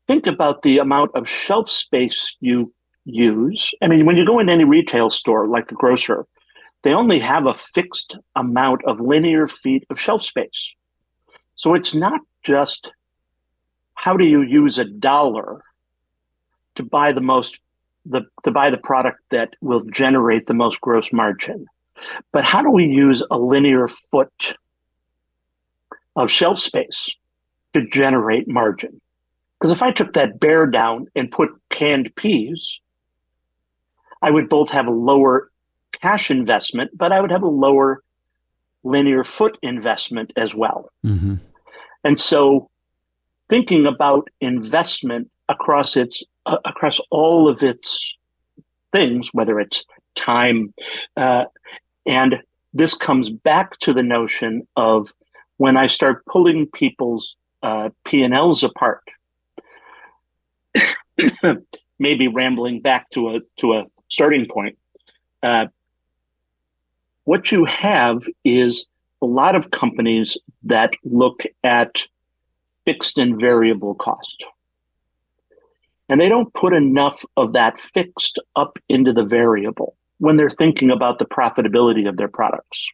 think about the amount of shelf space you use. I mean, when you go in any retail store, like a grocer, they only have a fixed amount of linear feet of shelf space. So it's not just how do you use $1 to buy to buy the product that will generate the most gross margin, but how do we use a linear foot of shelf space to generate margin? Because if I took that bear down and put canned peas, I would both have a lower cash investment, but I would have a lower linear foot investment as well. Mm-hmm. And so thinking about investment across all of its things, whether it's time, and this comes back to the notion of when I start pulling people's P&Ls apart, maybe rambling back to a starting point. What you have is a lot of companies that look at fixed and variable cost. And they don't put enough of that fixed up into the variable when they're thinking about the profitability of their products.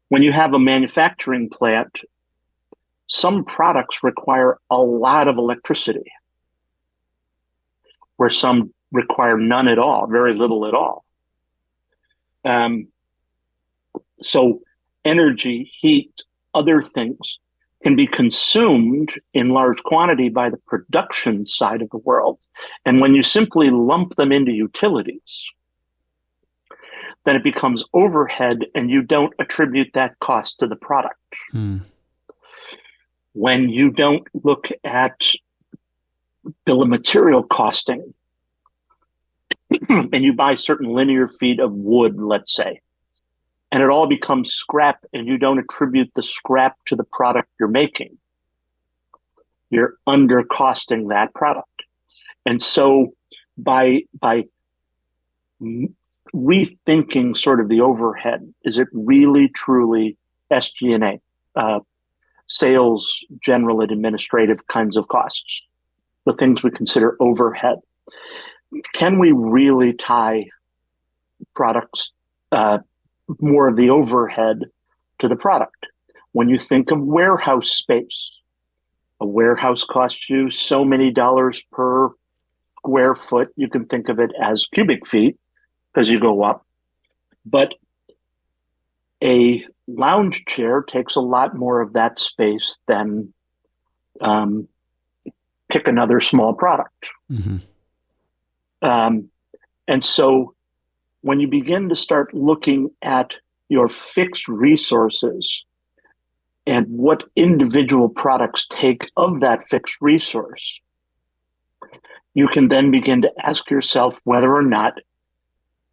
When you have a manufacturing plant, some products require a lot of electricity, where some require none at all, very little at all. So energy, heat, other things can be consumed in large quantity by the production side of the world. And when you simply lump them into utilities, then it becomes overhead and you don't attribute that cost to the product. When you don't look at bill of material costing and you buy certain linear feet of wood, let's say, and it all becomes scrap and you don't attribute the scrap to the product you're making, you're under costing that product. And so by rethinking sort of the overhead, is it really truly SG&A, sales, general and administrative kinds of costs, the things we consider overhead? Can we really tie products, more of the overhead to the product? When you think of warehouse space, a warehouse costs you so many dollars per square foot. You can think of it as cubic feet because you go up. But a lounge chair takes a lot more of that space than pick another small product. Mm-hmm. And so when you begin to start looking at your fixed resources and what individual products take of that fixed resource, you can then begin to ask yourself whether or not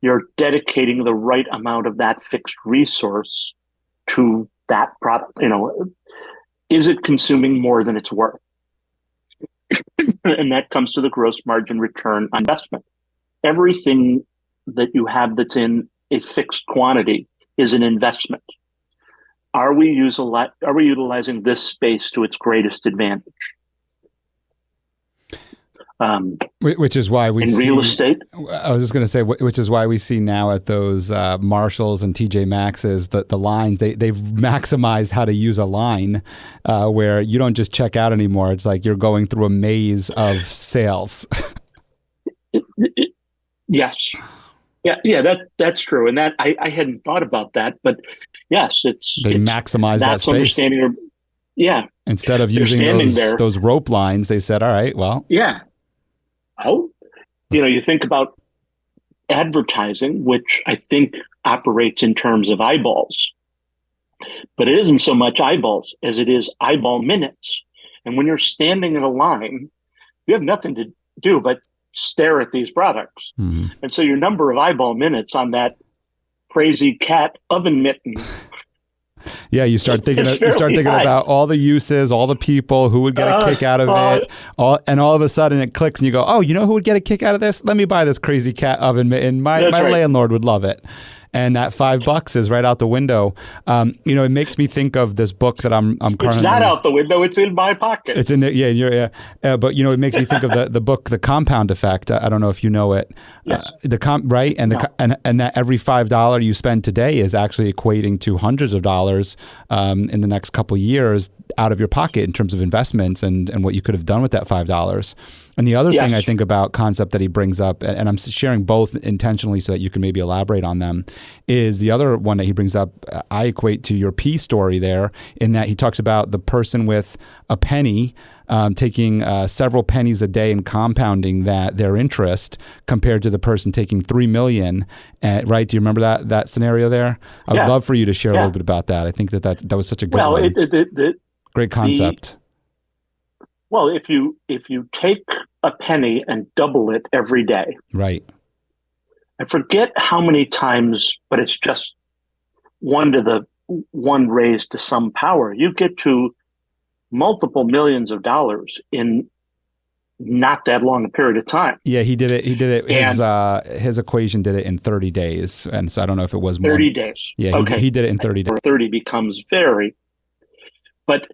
you're dedicating the right amount of that fixed resource to that product. Is it consuming more than it's worth? And that comes to the gross margin return on investment. Everything that you have that's in a fixed quantity is an investment. Are we utilizing this space to its greatest advantage? Which is why we see real estate. I was just going to say, which is why we see now at those Marshalls and TJ Maxx's the lines. They've maximized how to use a line where you don't just check out anymore. It's like you're going through a maze of sales. Yes. Yeah, that's true. And that I hadn't thought about that, but yes, they maximize that space. Yeah. Instead of using those rope lines, they said, all right, well. Yeah. Oh, you think about advertising, which I think operates in terms of eyeballs, but it isn't so much eyeballs as it is eyeball minutes. And when you're standing in a line, you have nothing to do but stare at these products. Mm-hmm. And so your number of eyeball minutes on that crazy cat oven mitten. Yeah, you start thinking about all the uses, all the people who would get a kick out of it, and all of a sudden it clicks and you go, oh, you know who would get a kick out of this? Let me buy this crazy cat oven mitten. My landlord would love it. And that $5 is right out the window. It makes me think of this book that I'm currently. It's not out the window. It's in my pocket. It's in there. Yeah. But it makes me think of the book, The Compound Effect. I don't know if you know it. Yes. Right, and and that every $5 you spend today is actually equating to hundreds of dollars in the next couple of years out of your pocket in terms of investments and what you could have done with that $5. And the other thing I think about concept that he brings up, and I'm sharing both intentionally so that you can maybe elaborate on them, is the other one that he brings up, I equate to your P story there, in that he talks about the person with a penny taking several pennies a day and compounding their interest compared to the person taking 3 million, right? Do you remember that scenario there? I would love for you to share a little bit about that. I think that was such a good one. Great concept. Well, if you take a penny and double it every day, right? I forget how many times, but it's just 1 to the 1 raised to some power. You get to multiple millions of dollars in not that long a period of time. Yeah, he did it. His equation did it in 30 days, and so I don't know if it was more. 30 days. Yeah, okay. He did it in 30 days. 30 becomes but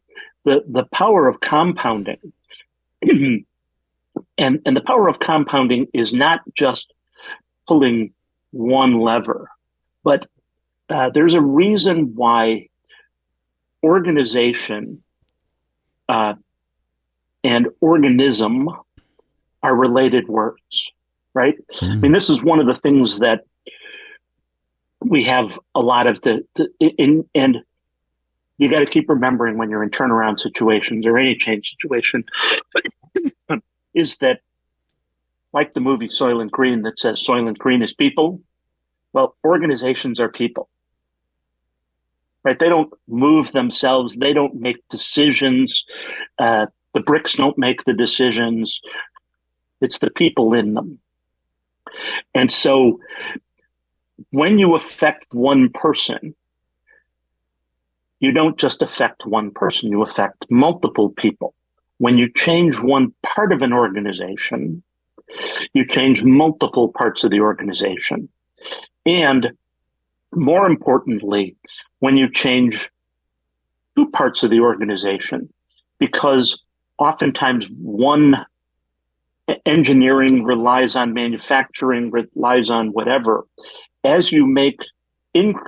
the power of compounding, and the power of compounding is not just pulling one lever, but there's a reason why organization and organism are related words, right? Mm-hmm. I mean, this is one of the things that we have a lot of and you got to keep remembering when you're in turnaround situations or any change situation, is that, like the movie Soylent Green that says Soylent Green is people, well, organizations are people, right? They don't move themselves. They don't make decisions. The bricks don't make the decisions. It's the people in them. And so when you affect one person, you don't just affect one person, you affect multiple people. When you change one part of an organization, you change multiple parts of the organization. And more importantly, when you change 2 parts of the organization, because oftentimes one engineering relies on manufacturing, relies on whatever, as you make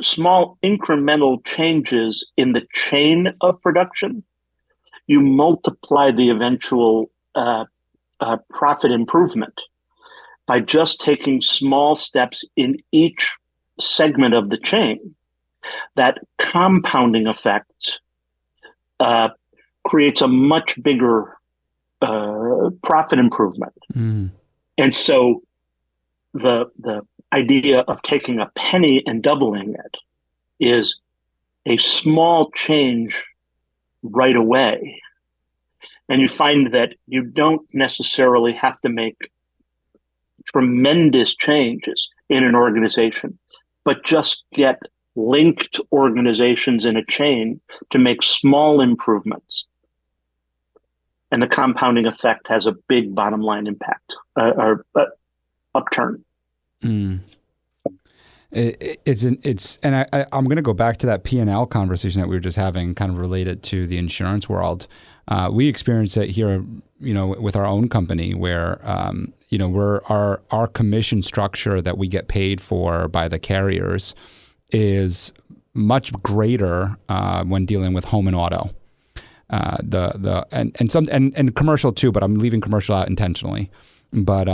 small incremental changes in the chain of production, you multiply the eventual profit improvement by just taking small steps in each segment of the chain. That compounding effect creates a much bigger profit improvement. Mm. And so the idea of taking a penny and doubling it is a small change right away And you find that you don't necessarily have to make tremendous changes in an organization, but just get linked organizations in a chain to make small improvements. And the compounding effect has a big bottom line impact or upturn. Mm. I'm going to go back to that P&L conversation that we were just having, kind of related to the insurance world. We experience it here, with our own company, where our commission structure that we get paid for by the carriers is much greater when dealing with home and auto. And commercial too, but I'm leaving commercial out intentionally. But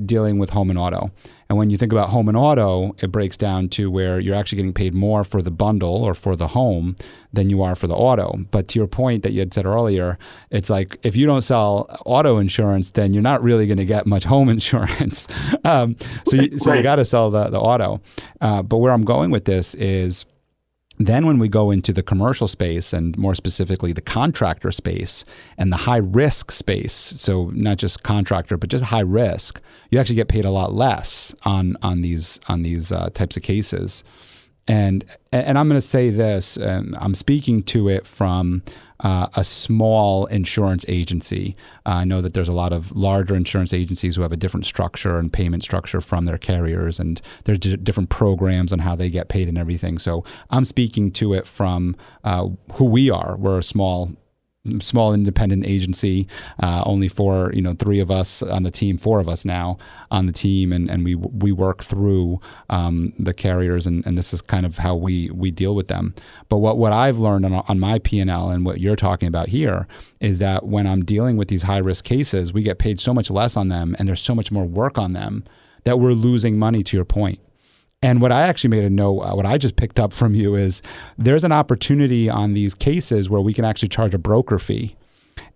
dealing with home and auto. And when you think about home and auto, it breaks down to where you're actually getting paid more for the bundle or for the home than you are for the auto. But to your point that you had said earlier, it's like if you don't sell auto insurance, then you're not really going to get much home insurance. So you got to sell the auto. But where I'm going with this is, then when we go into the commercial space, and more specifically the contractor space and the high risk space, so not just contractor, but just high risk, you actually get paid a lot less on these types of cases. And I'm going to say this, I'm speaking to it from a small insurance agency. I know that there's a lot of larger insurance agencies who have a different structure and payment structure from their carriers, and there's different programs on how they get paid and everything. So I'm speaking to it from who we are. We're a small independent agency, only for 3 of us on the team, 4 of us now on the team, and we work through the carriers, and this is kind of how we deal with them. But what I've learned on my P&L and what you're talking about here is that when I'm dealing with these high risk cases, we get paid so much less on them, and there's so much more work on them that we're losing money, to your point. And what I actually made a note, what I just picked up from you is there's an opportunity on these cases where we can actually charge a broker fee.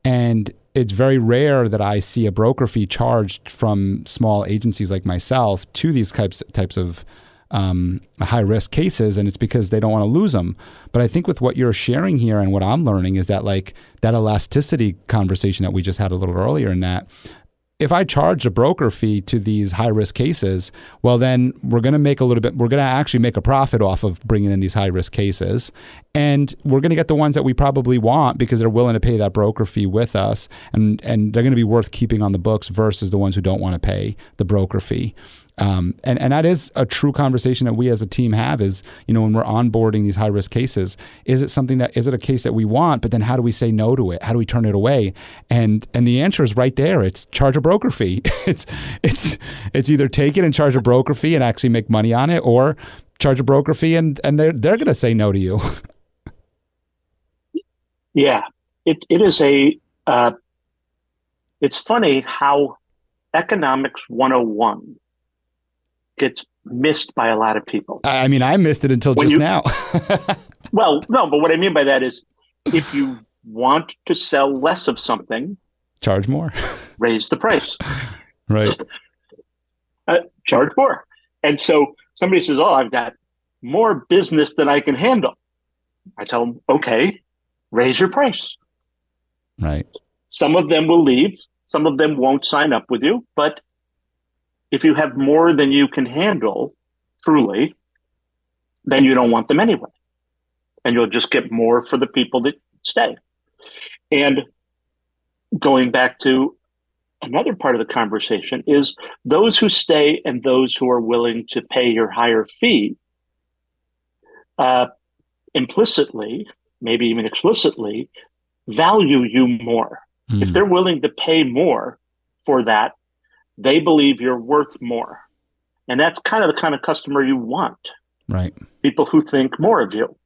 And it's very rare that I see a broker fee charged from small agencies like myself to these types of high risk cases, and it's because they don't want to lose them. But I think with what you're sharing here and what I'm learning is that, like, that elasticity conversation that we just had a little earlier, in that if I charge a broker fee to these high risk cases, well, then we're going to actually make a profit off of bringing in these high risk cases. And we're going to get the ones that we probably want because they're willing to pay that broker fee with us. And they're going to be worth keeping on the books versus the ones who don't want to pay the broker fee. And that is a true conversation that we as a team have is, when we're onboarding these high risk cases, is it a case that we want, but then how do we say no to it? How do we turn it away? And the answer is right there. It's charge a broker fee. It's either take it and charge a broker fee and actually make money on it, or charge a broker fee and they're going to say no to you. Yeah, it is it's funny how economics 101 gets missed by a lot of people. I mean, I missed it until just now. Well, no, but what I mean by that is if you want to sell less of something, charge more. Raise the price. Right. Charge more. And so somebody says, oh, I've got more business than I can handle. I tell them, okay, raise your price. Right. Some of them will leave. Some of them won't sign up with you. But if you have more than you can handle, truly, then you don't want them anyway. And you'll just get more for the people that stay. And going back to another part of the conversation is those who stay and those who are willing to pay your higher fee, implicitly, maybe even explicitly, value you more. Mm. If they're willing to pay more for that, they believe you're worth more. And that's kind of the kind of customer you want. Right. People who think more of you.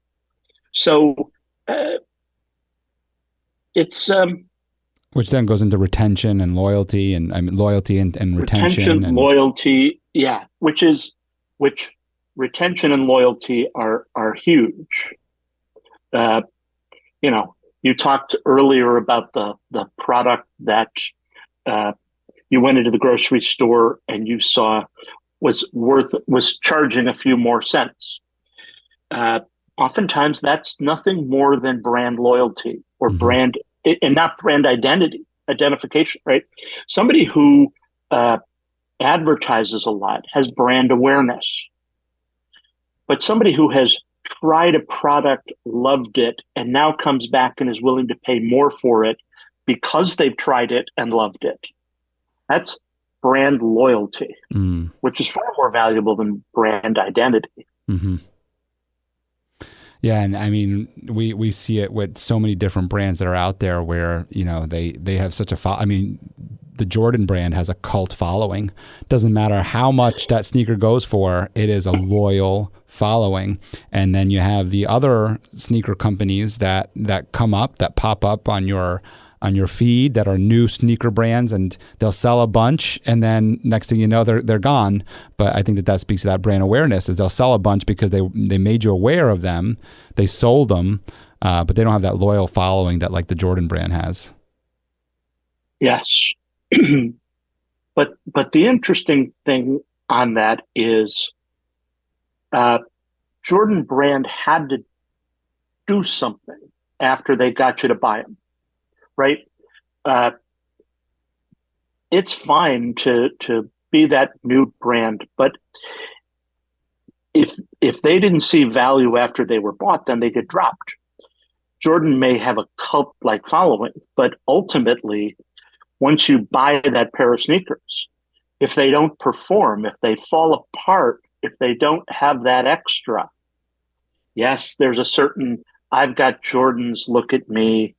So it's... which then goes into retention and loyalty and loyalty and retention. Retention, and loyalty, yeah. Which retention and loyalty are huge. You talked earlier about the product that you went into the grocery store and you saw was charging a few more cents. Oftentimes, that's nothing more than brand loyalty or brand and not brand identification, right? Somebody who advertises a lot has brand awareness, but somebody who has tried a product, loved it, and now comes back and is willing to pay more for it because they've tried it and loved it. That's brand loyalty, which is far more valuable than brand identity. Mm-hmm. Yeah, and I mean, we see it with so many different brands that are out there where, you know, they have such a I mean, the Jordan brand has a cult following. Doesn't matter how much that sneaker goes for, it is a loyal following. And then you have the other sneaker companies that come up, that pop up on your feed, that are new sneaker brands, and they'll sell a bunch, and then next thing you know, they're gone. But I think that speaks to that brand awareness, is they'll sell a bunch because they made you aware of them, they sold them, but they don't have that loyal following that like the Jordan brand has. Yes. But the interesting thing on that is Jordan brand had to do something after they got you to buy them, right? It's fine to be that new brand, but if they didn't see value after they were bought, then they get dropped. Jordan may have a cult-like following, but ultimately, once you buy that pair of sneakers, if they don't perform, if they fall apart, if they don't have that extra, yes, there's a certain, I've got Jordans, look at me.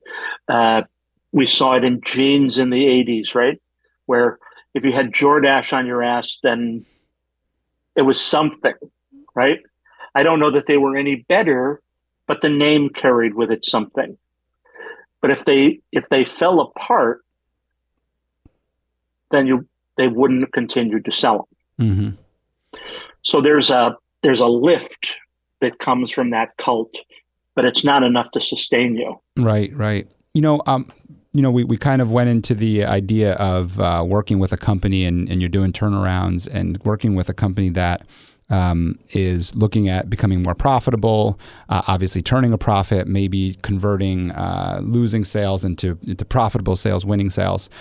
We saw it in jeans in the 80s, right? Where if you had Jordache on your ass, then it was something, right? I don't know that they were any better, but the name carried with it something. But if they fell apart, then they wouldn't have continued to sell them. Mm-hmm. So there's a lift that comes from that cult, but it's not enough to sustain you. Right. We kind of went into the idea of working with a company, and you're doing turnarounds and working with a company that is looking at becoming more profitable, obviously turning a profit, maybe converting losing sales into profitable sales, winning sales.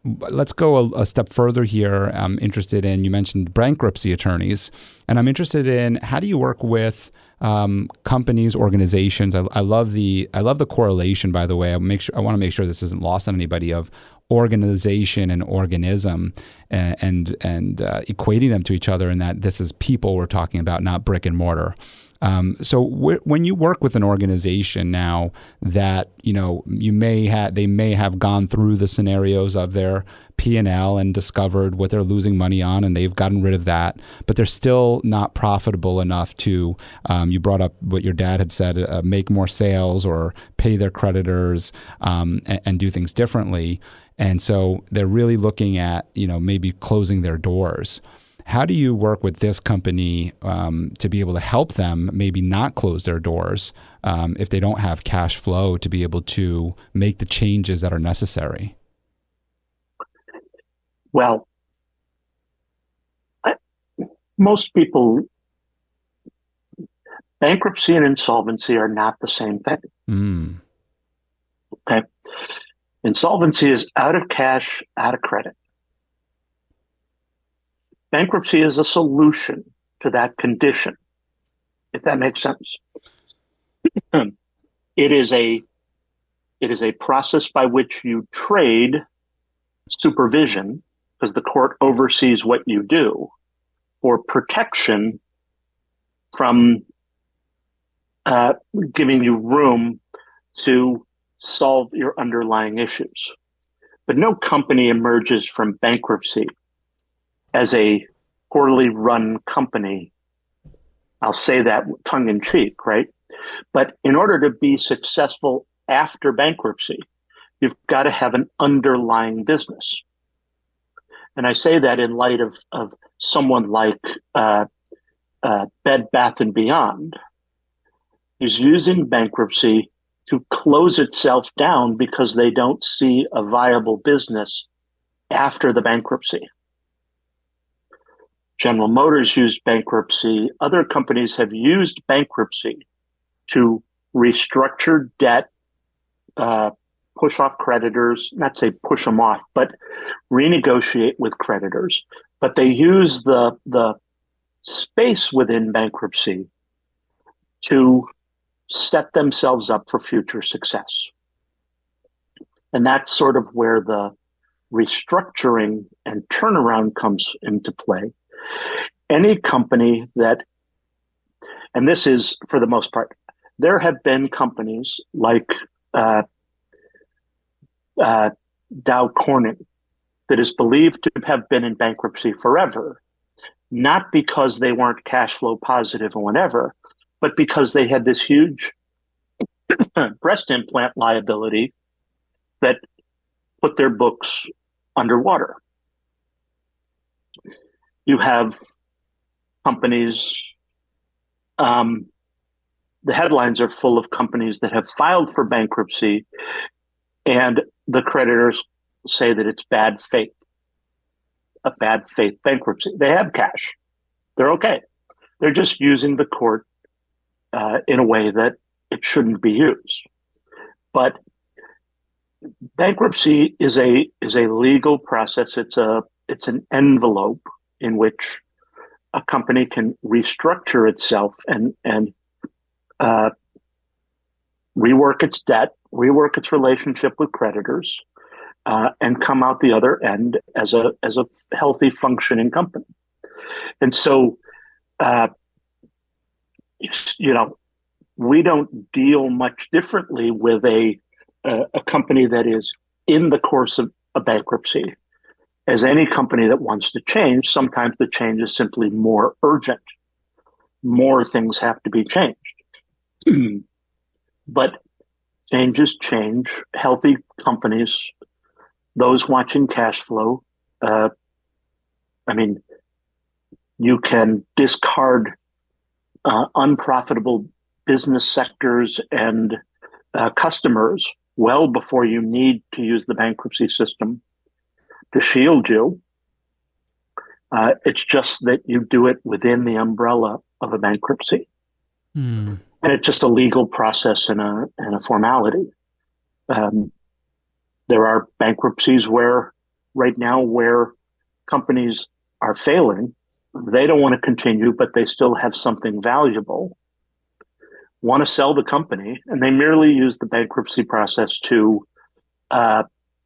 Let's go a step further here. I'm interested in, you mentioned bankruptcy attorneys, and I'm interested in, how do you work with companies, organizations? I love the correlation, by the way. I want to make sure this isn't lost on anybody, of organization and organism, and equating them to each other, and that this is people we're talking about, not brick and mortar. So when you work with an organization now that, they may have gone through the scenarios of their P&L and discovered what they're losing money on, and they've gotten rid of that, but they're still not profitable enough to, you brought up what your dad had said, make more sales or pay their creditors, and do things differently. And so they're really looking at, maybe closing their doors. How do you work with this company to be able to help them maybe not close their doors if they don't have cash flow to be able to make the changes that are necessary? Well, most people, bankruptcy and insolvency are not the same thing. Okay. Insolvency is out of cash, out of credit. Bankruptcy is a solution to that condition, if that makes sense. It is a process by which you trade supervision, because the court oversees what you do, for protection from giving you room to solve your underlying issues. But no company emerges from bankruptcy as a poorly run company. I'll say that tongue in cheek, right? But in order to be successful after bankruptcy, you've got to have an underlying business. And I say that in light of someone like Bed Bath & Beyond is using bankruptcy to close itself down because they don't see a viable business after the bankruptcy. General Motors used bankruptcy. Other companies have used bankruptcy to restructure debt, push off creditors, not say push them off, but renegotiate with creditors. But they use the space within bankruptcy to set themselves up for future success. And that's sort of where the restructuring and turnaround comes into play. Any company that, and this is for the most part, there have been companies like Dow Corning that is believed to have been in bankruptcy forever, not because they weren't cash flow positive or whatever, but because they had this huge breast implant liability that put their books underwater. You have companies, the headlines are full of companies that have filed for bankruptcy and the creditors say that it's bad faith, a bad faith bankruptcy. They have cash. They're okay. They're just using the court in a way that it shouldn't be used. But bankruptcy is a legal process. It's an envelope in which a company can restructure itself and rework its debt, rework its relationship with creditors, and come out the other end as a healthy, functioning company. And so, we don't deal much differently with a company that is in the course of a bankruptcy as any company that wants to change. Sometimes the change is simply more urgent. More things have to be changed. But changes change. Healthy companies, those watching cash flow, you can discard unprofitable business sectors and customers well before you need to use the bankruptcy system to shield you. It's just that you do it within the umbrella of a bankruptcy. And it's just a legal process and a formality. There are bankruptcies right now where companies are failing. They don't want to continue, but they still have something valuable, want to sell the company, and they merely use the bankruptcy process to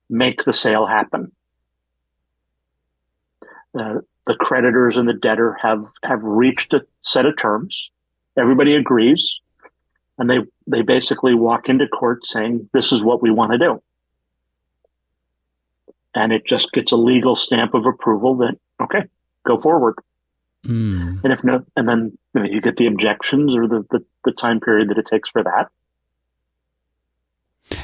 make the sale happen. The creditors and the debtor have reached a set of terms. Everybody agrees, and they basically walk into court saying, this is what we want to do. And it just gets a legal stamp of approval that, okay, go forward. And if no, and then you get the objections or the time period that it takes for that.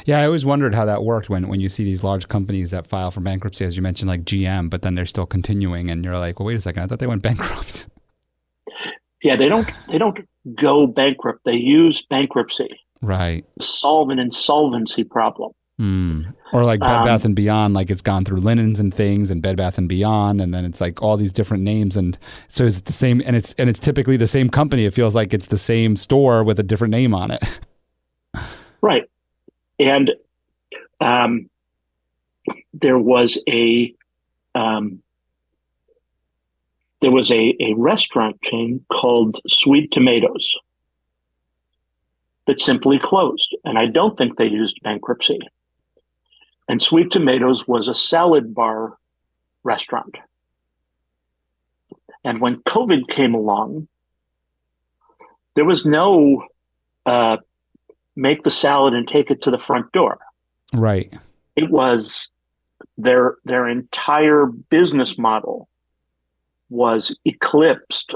Yeah, I always wondered how that worked when you see these large companies that file for bankruptcy, as you mentioned, like GM, but then they're still continuing, and you're like, well, wait a second, I thought they went bankrupt. Yeah, they don't go bankrupt. They use bankruptcy, right, to solve an insolvency problem. Or like Bed Bath and Beyond, like it's gone through Linens and things, and Bed Bath and Beyond, and then it's like all these different names, and so it's the same, and it's typically the same company. It feels like it's the same store with a different name on it. Right, and there was a restaurant chain called Sweet Tomatoes that simply closed, and I don't think they used bankruptcy. And Sweet Tomatoes was a salad bar restaurant. And when COVID came along, there was no make the salad and take it to the front door. Right. It was their entire business model was eclipsed,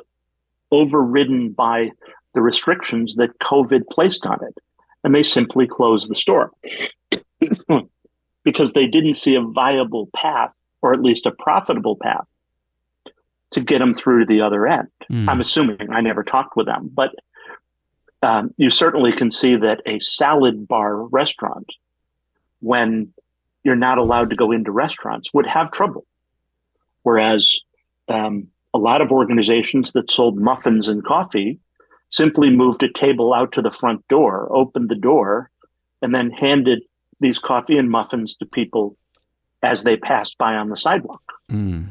overridden by the restrictions that COVID placed on it. And they simply closed the store because they didn't see a viable path, or at least a profitable path, to get them through to the other end. I'm assuming, I never talked with them, but you certainly can see that a salad bar restaurant, when you're not allowed to go into restaurants, would have trouble. Whereas a lot of organizations that sold muffins and coffee simply moved a table out to the front door, opened the door, and then handed these coffee and muffins to people as they passed by on the sidewalk, who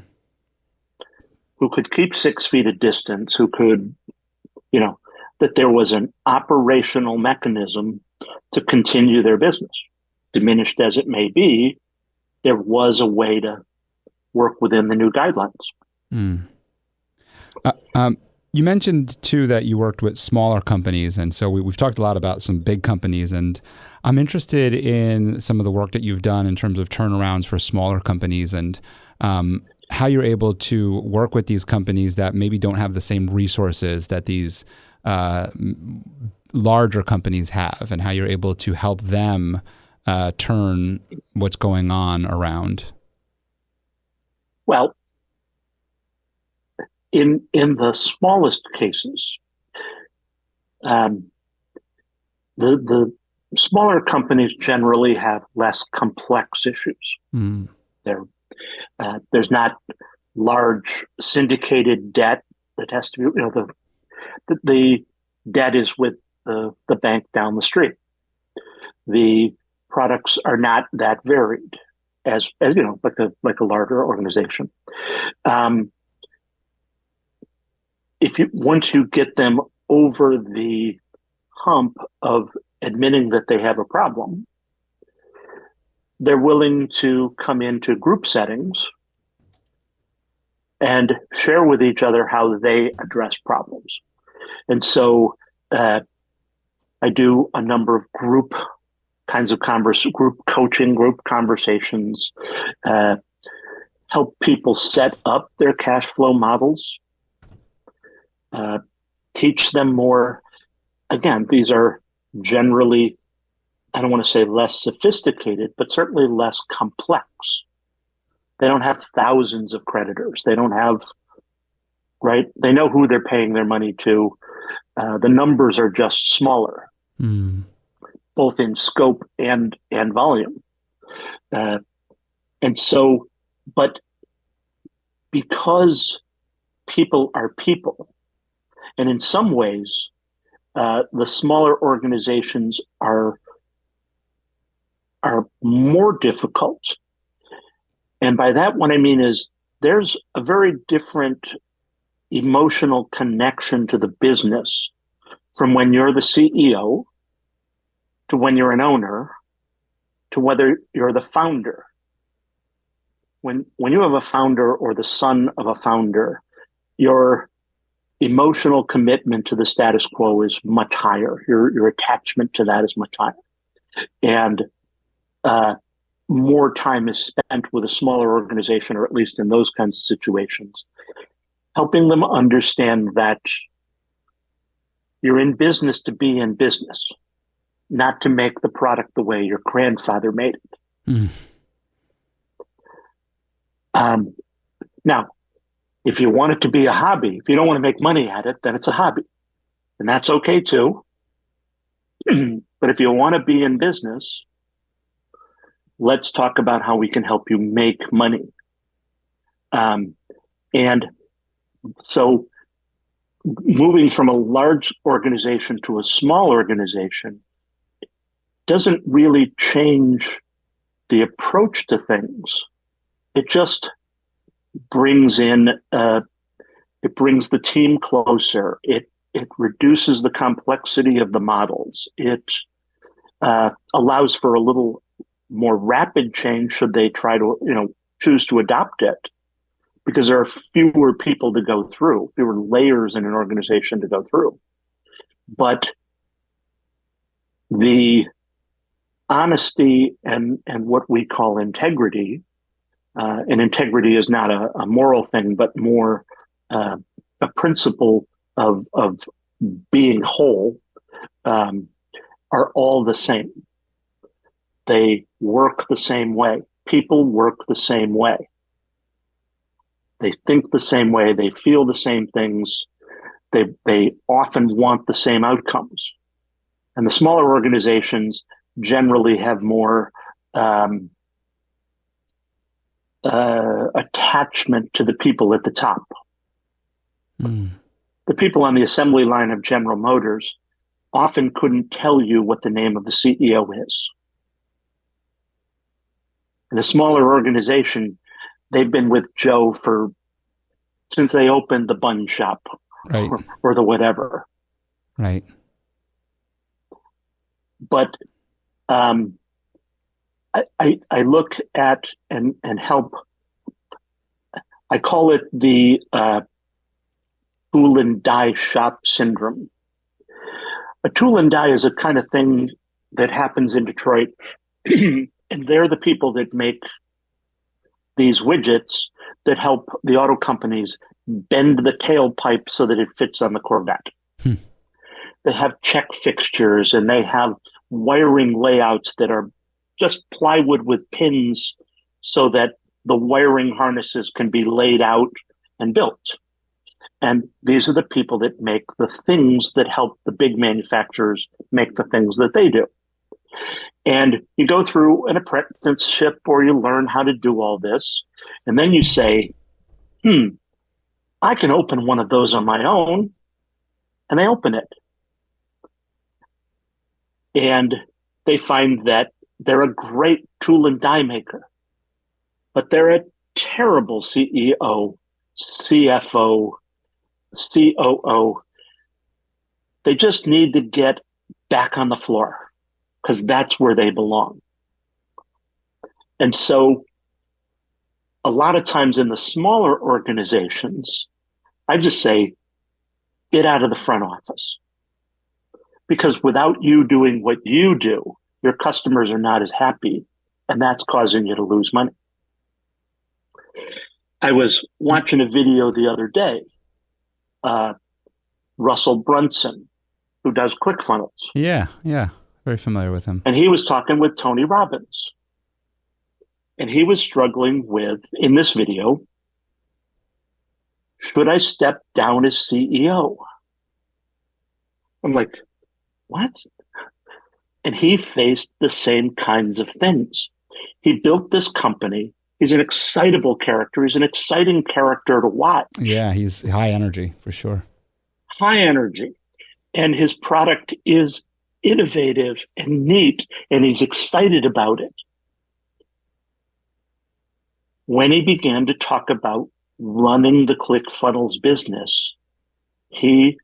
could keep 6 feet of distance, who could, that there was an operational mechanism to continue their business. Diminished as it may be, there was a way to work within the new guidelines. You mentioned, too, that you worked with smaller companies. And so we've talked a lot about some big companies. And I'm interested in some of the work that you've done in terms of turnarounds for smaller companies and how you're able to work with these companies that maybe don't have the same resources that these larger companies have, and how you're able to help them turn what's going on around. Well, in the smallest cases, the smaller companies generally have less complex issues. There's not large syndicated debt that has to be, the debt is with the bank down the street. The products are not that varied as like a larger organization. Once you get them over the hump of admitting that they have a problem, they're willing to come into group settings and share with each other how they address problems. And so I do a number of group coaching, group conversations, help people set up their cash flow models, teach them more. Again, these are generally, I don't want to say less sophisticated, but certainly less complex. They don't have thousands of creditors. They don't have, right? They know who they're paying their money to. The numbers are just smaller, both in scope and volume. And so, but because people are people, and in some ways, the smaller organizations are more difficult. And by that, what I mean is there's a very different emotional connection to the business from when you're the CEO to when you're an owner to whether you're the founder. When you have a founder or the son of a founder, your emotional commitment to the status quo is much higher. Your attachment to that is much higher. And more time is spent with a smaller organization, or at least in those kinds of situations, helping them understand that you're in business to be in business, not to make the product the way your grandfather made it. Now, if you want it to be a hobby, if you don't want to make money at it, then it's a hobby. And that's okay too. But if you want to be in business, let's talk about how we can help you make money. And so moving from a large organization to a small organization doesn't really change the approach to things. It just brings it brings the team closer. It reduces the complexity of the models. It allows for a little more rapid change should they try to, choose to adopt it, because there are fewer people to go through, fewer layers in an organization to go through. But the honesty and what we call integrity, and integrity is not a moral thing, but more a principle of being whole, are all the same. They work the same way. People work the same way. They think the same way. They feel the same things. They often want the same outcomes. And the smaller organizations generally have more attachment to the people at the top. The people on the assembly line of General Motors often couldn't tell you what the name of the CEO is. In a smaller organization, they've been with Joe since they opened the bun shop Right. or the whatever. Right. But I look at and help. I call it the tool and die shop syndrome. A tool and die is a kind of thing that happens in Detroit, and they're the people that make these widgets that help the auto companies bend the tailpipe so that it fits on the Corvette. They have check fixtures and they have wiring layouts that are just plywood with pins so that the wiring harnesses can be laid out and built. And these are the people that make the things that help the big manufacturers make the things that they do. And you go through an apprenticeship or you learn how to do all this. And then you say, I can open one of those on my own. And they open it. And they find that they're a great tool and die maker, but they're a terrible CEO, CFO, COO. They just need to get back on the floor because that's where they belong. And so a lot of times in the smaller organizations, I just say, get out of the front office. Because without you doing what you do, your customers are not as happy, and that's causing you to lose money. I was watching a video the other day, Russell Brunson, who does ClickFunnels. Yeah, very familiar with him. And he was talking with Tony Robbins. And he was struggling with, in this video, should I step down as CEO? I'm like, what? And he faced the same kinds of things. He built this company. He's an excitable character. He's an exciting character to watch. Yeah, he's high energy for sure. High energy. And his product is innovative and neat, and he's excited about it. When he began to talk about running the ClickFunnels business, he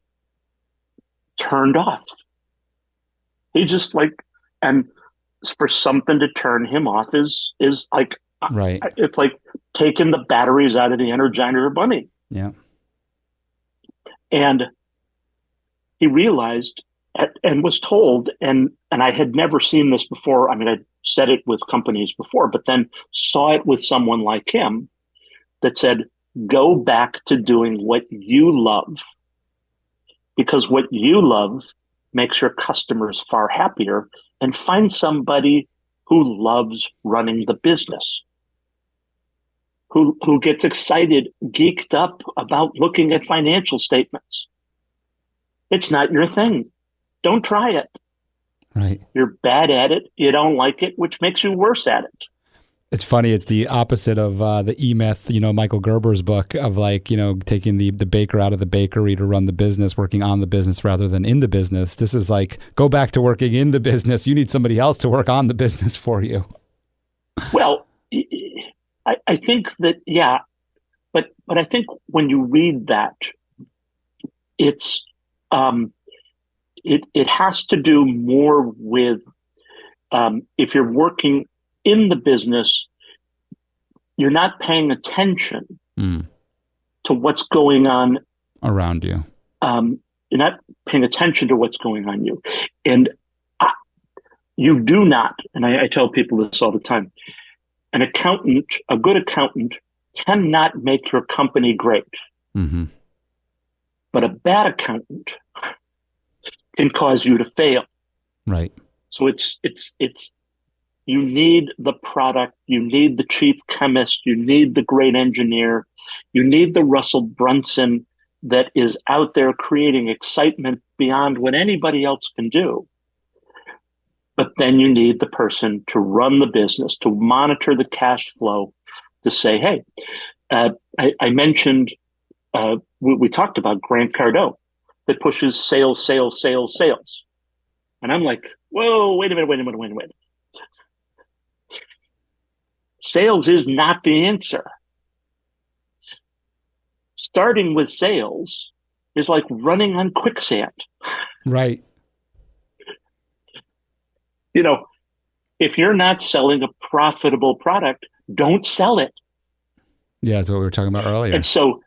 turned off. He just and for something to turn him off is like, right. It's like taking the batteries out of the Energizer Bunny. Yeah. And he realized and was told, and I had never seen this before. I mean, I'd said it with companies before, but then saw it with someone like him that said, go back to doing what you love, because what you love makes your customers far happier, and find somebody who loves running the business, who gets excited, geeked up about looking at financial statements. It's not your thing. Don't try it. Right. You're bad at it. You don't like it, which makes you worse at it. It's funny. It's the opposite of the E-Myth, Michael Gerber's book of taking the baker out of the bakery to run the business, working on the business rather than in the business. This is like, go back to working in the business. You need somebody else to work on the business for you. Well, I think that, yeah, but I think when you read that, it's it has to do more with if you're working in the business, you're not paying attention to what's going on around you. You're not paying attention to what's going on you. And you do not, and I tell people this all the time, an accountant, a good accountant, cannot make your company great. Mm-hmm. But a bad accountant can cause you to fail. Right. So it's you need the product, you need the chief chemist, you need the great engineer, you need the Russell Brunson that is out there creating excitement beyond what anybody else can do. But then you need the person to run the business, to monitor the cash flow, to say, hey, I mentioned, we talked about Grant Cardone that pushes sales. And I'm like, whoa, wait a minute. Sales is not the answer. Starting with sales is like running on quicksand. Right. If you're not selling a profitable product, don't sell it. Yeah, that's what we were talking about earlier. And so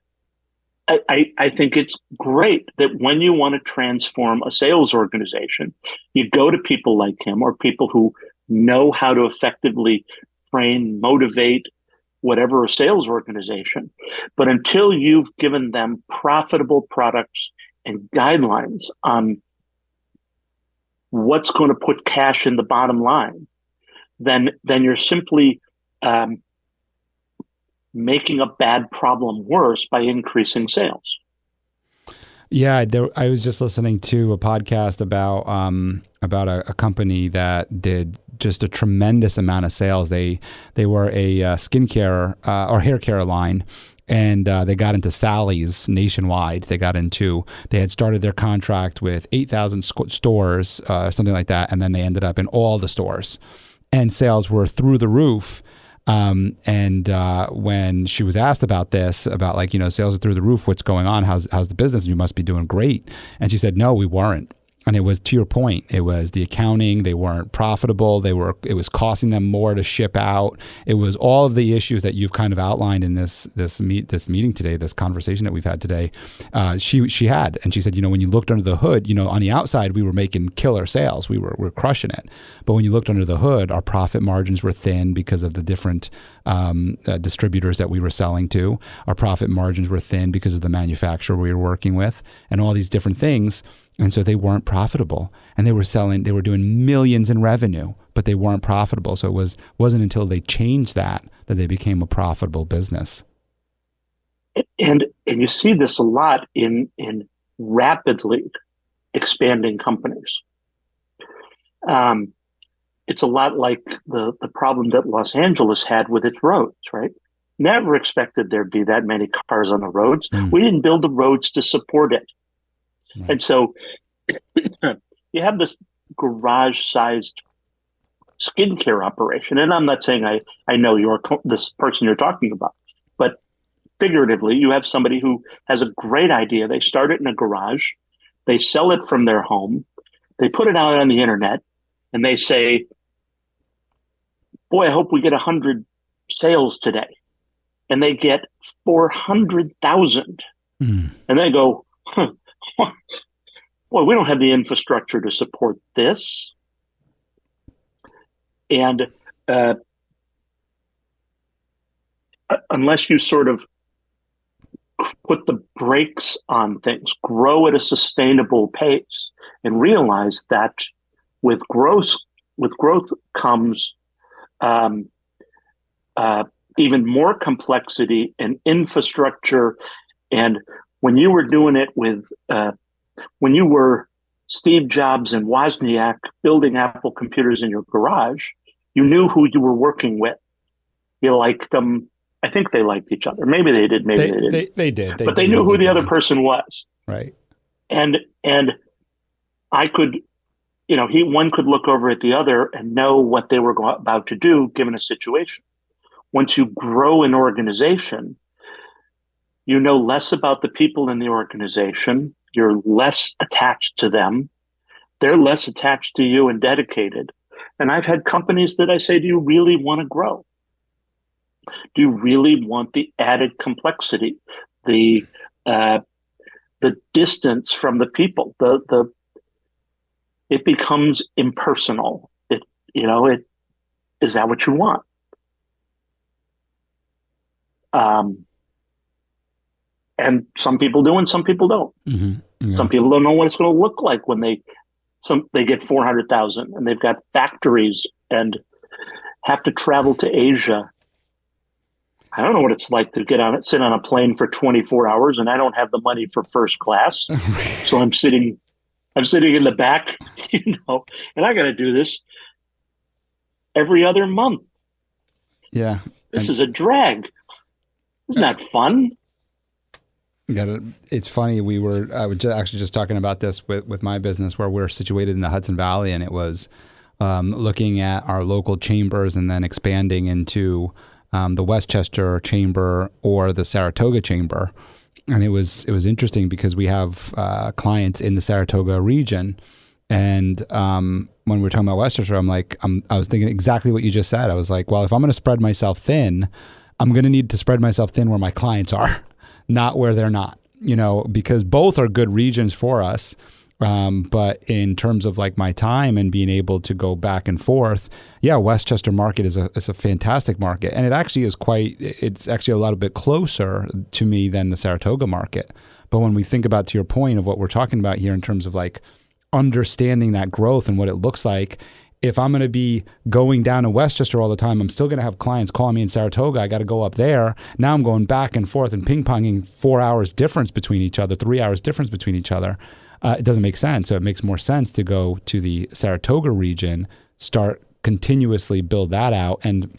I think it's great that when you want to transform a sales organization, you go to people like him or people who know how to effectively train, motivate, whatever a sales organization. But until you've given them profitable products and guidelines on what's going to put cash in the bottom line, then you're simply making a bad problem worse by increasing sales. Yeah, I was just listening to a podcast about a company that did just a tremendous amount of sales. They were a skincare or hair care line, and they got into Sally's nationwide. They had started their contract with 8,000 stores, something like that, and then they ended up in all the stores, and sales were through the roof. When she was asked about this, about sales are through the roof, what's going on? How's the business? You must be doing great. And she said, no, we weren't. And it was, to your point, it was the accounting. They weren't profitable. It was costing them more to ship out. It was all of the issues that you've kind of outlined in this meeting today, this conversation that we've had today. She had, and she said, when you looked under the hood, on the outside we were making killer sales. We were crushing it. But when you looked under the hood, our profit margins were thin because of the different distributors that we were selling to. Our profit margins were thin because of the manufacturer we were working with, and all these different things. And so they weren't profitable, and they were doing millions in revenue, but they weren't profitable. So it wasn't until they changed that they became a profitable business. And you see this a lot in rapidly expanding companies. It's a lot like the problem that Los Angeles had with its roads, right? Never expected there'd be that many cars on the roads. We didn't build the roads to support it. Right. And so you have this garage-sized skincare operation, and I'm not saying I know this person you're talking about, but figuratively, you have somebody who has a great idea. They start it in a garage, they sell it from their home, they put it out on the internet, and they say, boy, I hope we get 100 sales today. And they get 400,000. And they go, boy, we don't have the infrastructure to support this. And unless you sort of put the brakes on things, grow at a sustainable pace, and realize that with growth comes even more complexity and infrastructure. And when you were doing it when you were Steve Jobs and Wozniak building Apple computers in your garage, you knew who you were working with. You liked them. I think they liked each other. Maybe they did. Maybe they didn't. They did. But they knew who the other person was. Right. And I could, one could look over at the other and know what they were about to do given a situation. Once you grow an organization, you know less about the people in the organization. You're less attached to them. They're less attached to you and dedicated. And I've had companies that I say, do you really want to grow? Do you really want the added complexity, the distance from the people? It becomes impersonal. Is that what you want? And some people do, and some people don't. Mm-hmm. Yeah. Some people don't know what it's going to look like when they get 400,000 and they've got factories and have to travel to Asia. I don't know what it's like to sit on a plane for 24 hours, and I don't have the money for first class. So I'm sitting in the back, and I got to do this every other month. Yeah. This is a drag. It's not fun. It's funny. I was actually just talking about this with my business, where we're situated in the Hudson Valley, and it was looking at our local chambers and then expanding into the Westchester chamber or the Saratoga chamber. And it was interesting because we have clients in the Saratoga region. And when we're talking about Westchester, I was thinking exactly what you just said. I was like, well, if I'm going to spread myself thin, I'm going to need to spread myself thin where my clients are, not where they're not, because both are good regions for us. But in terms of like my time and being able to go back and forth, Westchester market is a fantastic market. And it actually it's actually a little bit closer to me than the Saratoga market. But when we think about, to your point of what we're talking about here in terms of like understanding that growth and what it looks like, if I'm going to be going down to Westchester all the time, I'm still going to have clients calling me in Saratoga. I got to go up there. Now I'm going back and forth and ping-ponging 4 hours difference between each other, 3 hours difference between each other. It doesn't make sense. So it makes more sense to go to the Saratoga region, start continuously build that out, and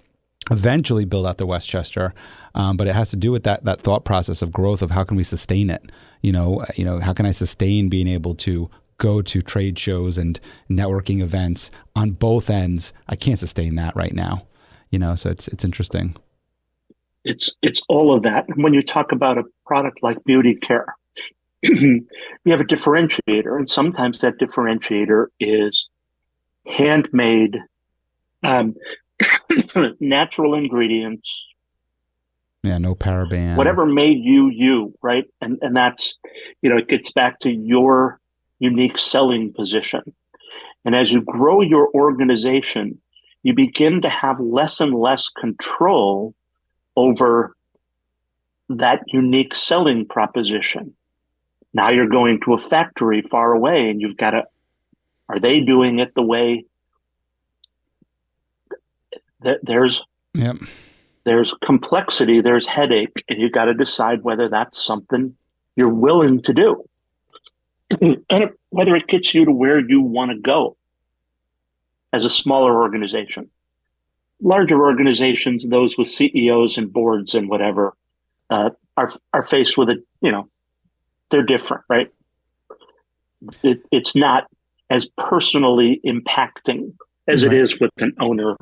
eventually build out the Westchester. But it has to do with that thought process of growth of how can we sustain it? How can I sustain being able to go to trade shows and networking events on both ends? I can't sustain that right now. So it's interesting. It's all of that. And when you talk about a product like beauty care, you have a differentiator, and sometimes that differentiator is handmade, natural ingredients. Yeah, no paraben. Whatever made you, right? And that's, it gets back to your unique selling position. And as you grow your organization, you begin to have less and less control over that unique selling proposition. Now you're going to a factory far away and you've got to, are they doing it the way that there's complexity, there's headache, and you've got to decide whether that's something you're willing to do. And whether it gets you to where you want to go as a smaller organization. Larger organizations, those with CEOs and boards and whatever, are faced with they're different, right? It's not as personally impacting as it is with an owner.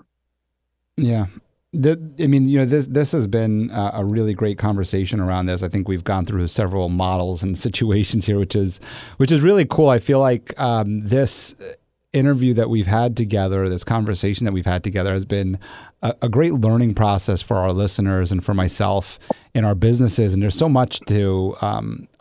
Yeah. This has been a really great conversation around this. I think we've gone through several models and situations here, which is really cool. I feel like this interview that we've had together, this conversation that we've had together has been a great learning process for our listeners and for myself in our businesses. And there's so much to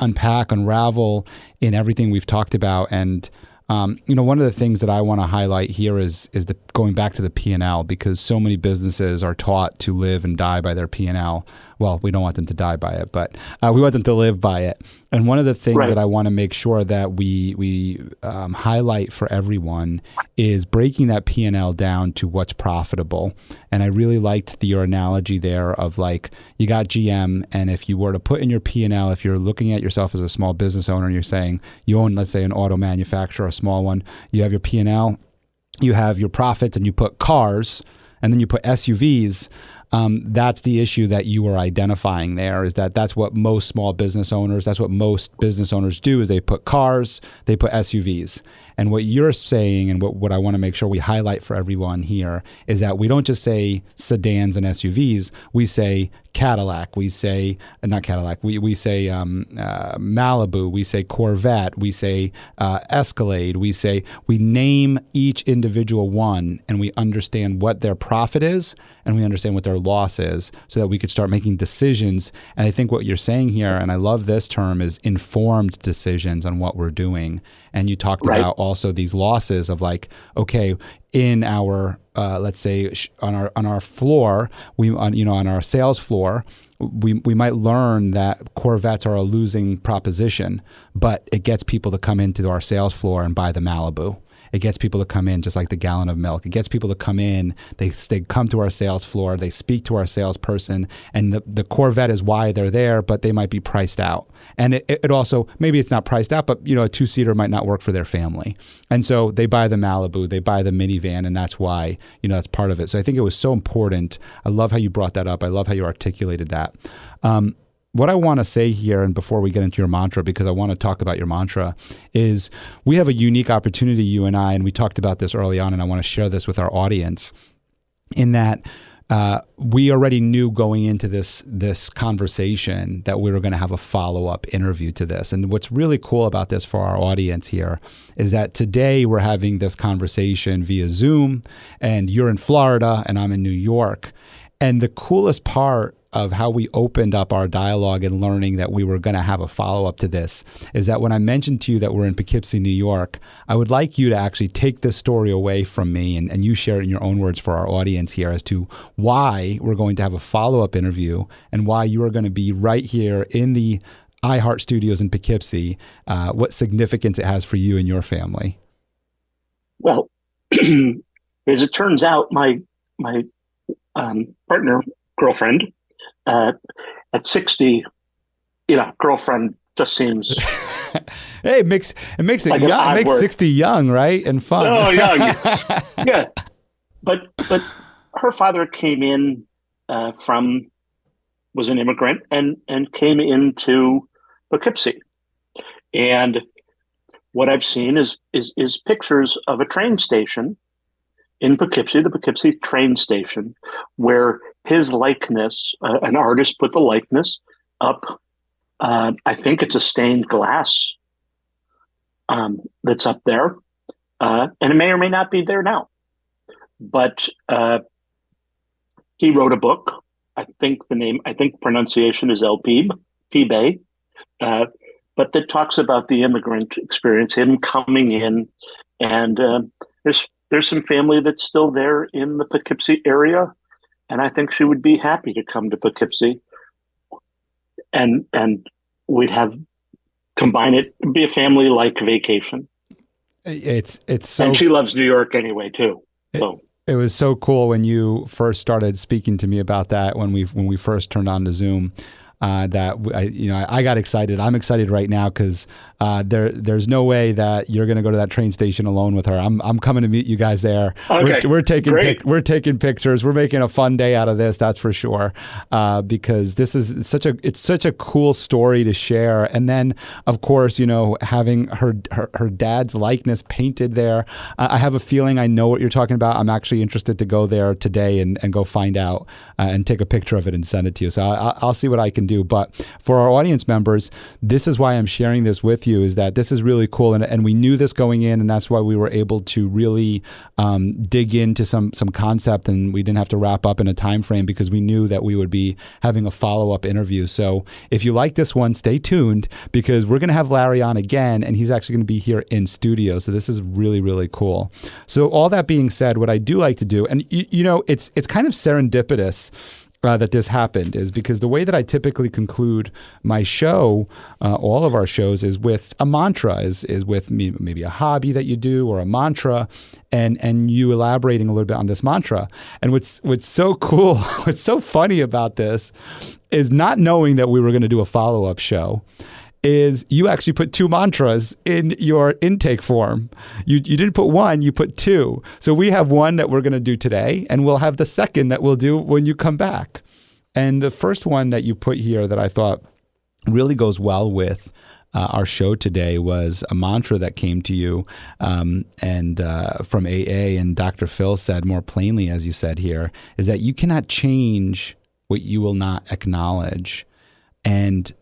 unpack, unravel in everything we've talked about. And one of the things that I want to highlight here is going back to the P&L, because so many businesses are taught to live and die by their P&L. Well, we don't want them to die by it, but we want them to live by it. And one of the things that I want to make sure that we highlight for everyone is breaking that P&L down to what's profitable. And I really liked your analogy there of like, you got GM, and if you were to put in your P&L, if you're looking at yourself as a small business owner and you're saying you own, let's say, an auto manufacturer, a small one, you have your P&L, you have your profits, and you put cars, and then you put SUVs. That's the issue that you are identifying there, is that's what most small business owners, that's what most business owners do, is they put cars, they put SUVs. And what you're saying, and what I want to make sure we highlight for everyone here, is that we don't just say sedans and SUVs, we say Cadillac, we say, not Cadillac, we say Malibu, we say Corvette, we say Escalade, we name each individual one, and we understand what their profit is, and we understand what their loss is, so that we could start making decisions. And I think what you're saying here, and I love this term, is informed decisions on what we're doing. And you talked about also these losses of like, okay, in our let's say on our floor, on our sales floor, we might learn that Corvettes are a losing proposition, but it gets people to come into our sales floor and buy the Malibu. It gets people to come in just like the gallon of milk. It gets people to come in. They come to our sales floor. They speak to our salesperson, and the Corvette is why they're there, but they might be priced out. And it also, maybe it's not priced out, but a two-seater might not work for their family. And so they buy the Malibu, they buy the minivan, and that's why, that's part of it. So I think it was so important. I love how you brought that up. I love how you articulated that. what I want to say here, and before we get into your mantra, because I want to talk about your mantra, is we have a unique opportunity, you and I, and we talked about this early on, and I want to share this with our audience, in that we already knew going into this conversation that we were going to have a follow-up interview to this. And what's really cool about this for our audience here is that today we're having this conversation via Zoom, and you're in Florida and I'm in New York. And the coolest part of how we opened up our dialogue and learning that we were going to have a follow-up to this is that when I mentioned to you that we're in Poughkeepsie, New York, I would like you to actually take this story away from me and you share it in your own words for our audience here as to why we're going to have a follow-up interview and why you are going to be right here in the iHeart Studios in Poughkeepsie, what significance it has for you and your family. Well, as it turns out, my partner, girlfriend, at 60, girlfriend just seems. Hey, it makes it like young. It makes word. 60 young, right? And fun. Oh, young. Yeah. But her father came in was an immigrant and came into Poughkeepsie. And what I've seen is pictures of a train station in Poughkeepsie, the Poughkeepsie train station, where his likeness, an artist put the likeness up. I think it's a stained glass that's up there, and it may or may not be there now. But he wrote a book. I think pronunciation is El Pibe, but that talks about the immigrant experience, him coming in, and there's some family that's still there in the Poughkeepsie area, and I think she would be happy to come to Poughkeepsie, and we'd combine it, be a family-like vacation. It's so, and she loves New York anyway too. So it was so cool when you first started speaking to me about that when we first turned on to Zoom. That I got excited. I'm excited right now because there's no way that you're going to go to that train station alone with her. I'm coming to meet you guys there. Okay. We're taking pictures. We're making a fun day out of this. That's for sure. Because this is such a cool story to share. And then of course, having her dad's likeness painted there. I have a feeling I know what you're talking about. I'm actually interested to go there today and go find out and take a picture of it and send it to you. So I'll see what I can do. But for our audience members, this is why I'm sharing this with you, is that this is really cool. And we knew this going in, and that's why we were able to really dig into some concept, and we didn't have to wrap up in a time frame because we knew that we would be having a follow-up interview. So if you like this one, stay tuned because we're going to have Larry on again, and he's actually going to be here in studio. So this is really, really cool. So all that being said, what I do like to do, and it's kind of serendipitous that this happened, is because the way that I typically conclude my show, all of our shows, is with a mantra, is with maybe a hobby that you do or a mantra, and you elaborating a little bit on this mantra. And what's so cool, what's so funny about this is not knowing that we were going to do a follow-up show. Is you actually put two mantras in your intake form. You didn't put one, you put two. So we have one that we're going to do today, and we'll have the second that we'll do when you come back. And the first one that you put here that I thought really goes well with our show today was a mantra that came to you and from AA, and Dr. Phil said more plainly, as you said here, is that you cannot change what you will not acknowledge. And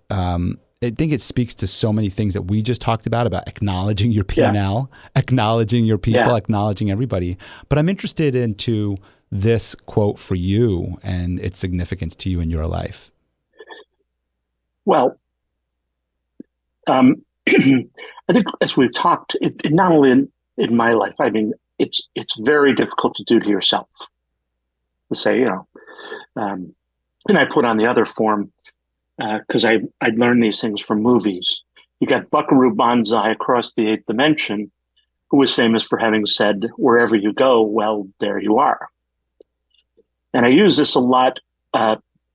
I think it speaks to so many things that we just talked about acknowledging your P&L, acknowledging your people, acknowledging everybody. But I'm interested into this quote for you and its significance to you in your life. Well, I think as we've talked, it not only in my life, I mean, it's very difficult to do to yourself. To say, and I put on the other form, because I'd learned these things from movies. You got Buckaroo Banzai across the eighth dimension, who was famous for having said, "Wherever you go, well, there you are." And I use this a lot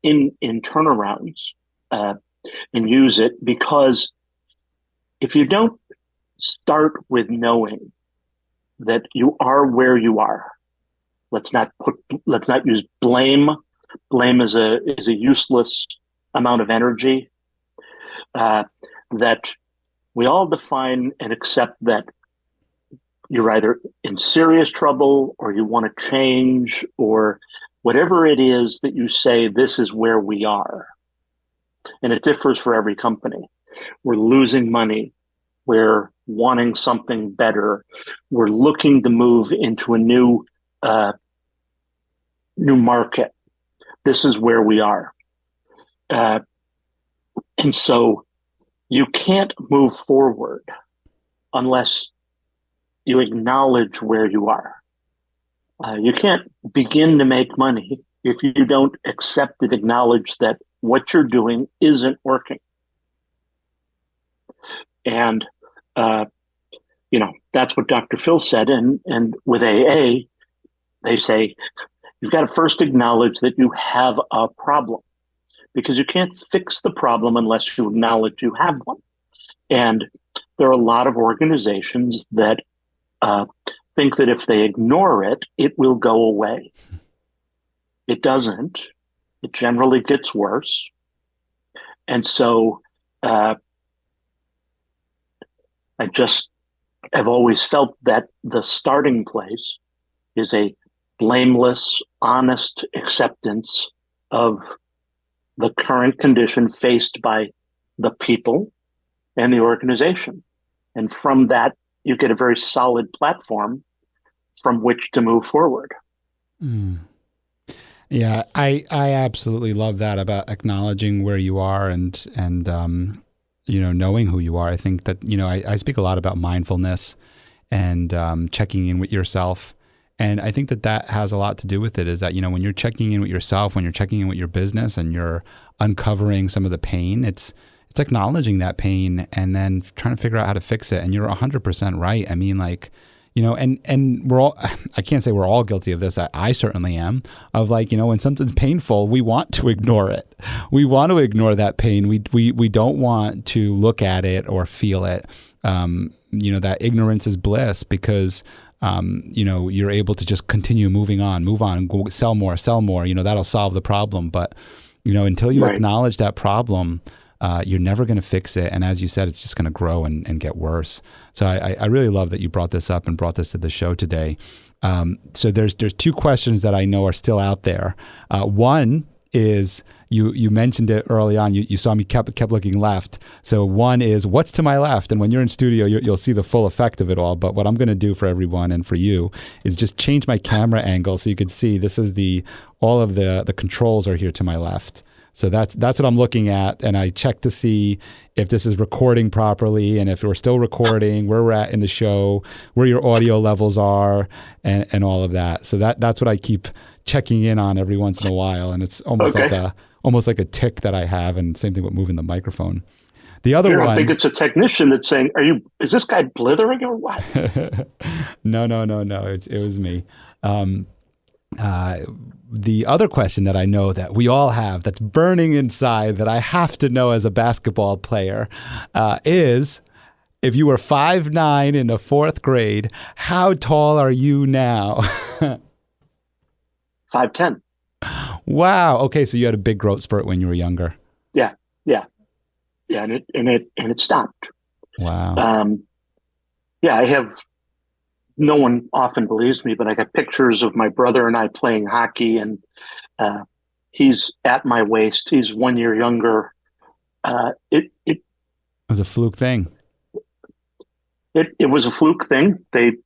in turnarounds and use it because if you don't start with knowing that you are where you are, let's not use blame. Blame is a useless amount of energy, that we all define and accept that you're either in serious trouble or you want to change, or whatever it is that you say, this is where we are. And it differs for every company. We're losing money. We're wanting something better. We're looking to move into a new market. This is where we are. And so you can't move forward unless you acknowledge where you are. You can't begin to make money if you don't accept and acknowledge that what you're doing isn't working. And, that's what Dr. Phil said. And with AA, they say, you've got to first acknowledge that you have a problem, because you can't fix the problem unless you acknowledge you have one. And there are a lot of organizations that think that if they ignore it, it will go away. It doesn't. It generally gets worse. And so I just have always felt that the starting place is a blameless, honest acceptance of the current condition faced by the people and the organization. And from that, you get a very solid platform from which to move forward. Mm. Yeah, I absolutely love that about acknowledging where you are and knowing who you are. I think that, I speak a lot about mindfulness and checking in with yourself. And I think that has a lot to do with it, is that, when you're checking in with yourself, when you're checking in with your business and you're uncovering some of the pain, it's acknowledging that pain and then trying to figure out how to fix it. And you're 100% right. I mean, and we're all, I can't say we're all guilty of this. I certainly am, of when something's painful, we want to ignore it. We want to ignore that pain. We don't want to look at it or feel it. That ignorance is bliss, because you're able to just continue move on, go sell more, that'll solve the problem. But, until you acknowledge that problem, you're never going to fix it. And as you said, it's just going to grow and get worse. So I really love that you brought this up and brought this to the show today. So there's two questions that I know are still out there. One is, you mentioned it early on. You saw me kept looking left. So one is, what's to my left? And when you're in studio, you'll see the full effect of it all. But what I'm going to do for everyone and for you is just change my camera angle so you can see this is all of the controls are here to my left. So that's what I'm looking at, and I check to see if this is recording properly, and if we're still recording, where we're at in the show, where your audio levels are, and all of that. So that's what I keep checking in on every once in a while, and it's almost like a tick that I have, and same thing with moving the microphone. The other one, I think it's a technician that's saying, is this guy blithering or what? No. It was me. The other question that I know that we all have, that's burning inside, that I have to know as a basketball player, is, if you were 5'9" in the fourth grade, how tall are you now? 5'10". Wow. Okay, so you had a big growth spurt when you were younger. Yeah, and it stopped. Wow. I have. No one often believes me, but I got pictures of my brother and I playing hockey, and he's at my waist. He's 1 year younger. It was a fluke thing. It was a fluke thing. The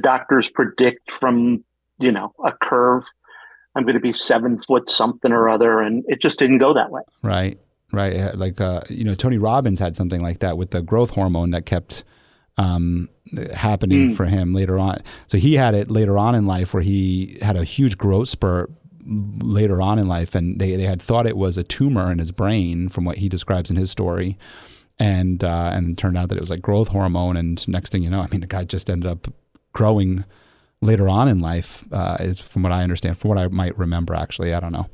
doctors predict from, a curve, I'm going to be 7 foot something or other, and it just didn't go that way. Right. Like, Tony Robbins had something like that with the growth hormone that kept happening for him later on. So he had it later on in life, where he had a huge growth spurt later on in life, and they had thought it was a tumor in his brain, from what he describes in his story, and it turned out that it was like growth hormone. And next thing you know, the guy just ended up growing later on in life, is from what I understand, from what I might remember, actually. I don't know,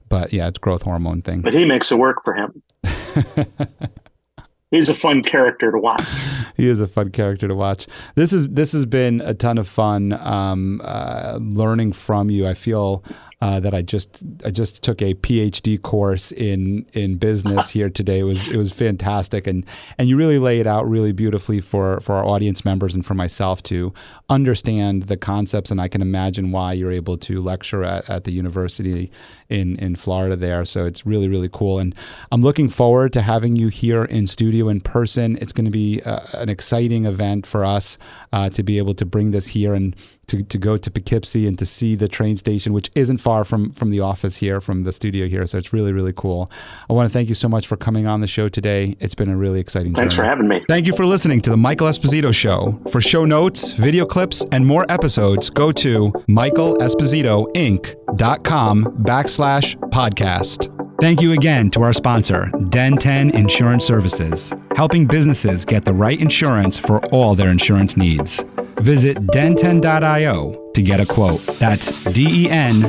but yeah, it's growth hormone thing. But he makes it work for him. He's a fun character to watch. He is a fun character to watch. This has been a ton of fun learning from you. I feel that I just took a PhD course in business here today. It was fantastic, and you really lay it out really beautifully for our audience members and for myself to understand the concepts. And I can imagine why you're able to lecture at the university in Florida there. So it's really, really cool. And I'm looking forward to having you here in studio in person. It's going to be an exciting event for us to be able to bring this here and to go to Poughkeepsie and to see the train station, which isn't far from the office here, from the studio here. So it's really, really cool. I want to thank you so much for coming on the show today. It's been a really exciting journey. Thanks for having me. Thank you for listening to The Michael Esposito Show. For show notes, video clips, and more episodes, go to michaelespositoinc.com/podcast. Thank you again to our sponsor, Den 10 Insurance Services, helping businesses get the right insurance for all their insurance needs. Visit den10.io to get a quote. That's DENTEN.io.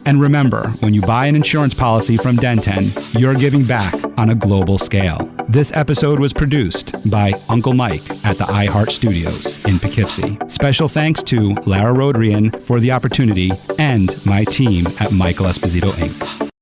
And remember, when you buy an insurance policy from Den 10, you're giving back on a global scale. This episode was produced by Uncle Mike at the iHeart Studios in Poughkeepsie. Special thanks to Lara Rodrian for the opportunity and my team at Michael Esposito Inc.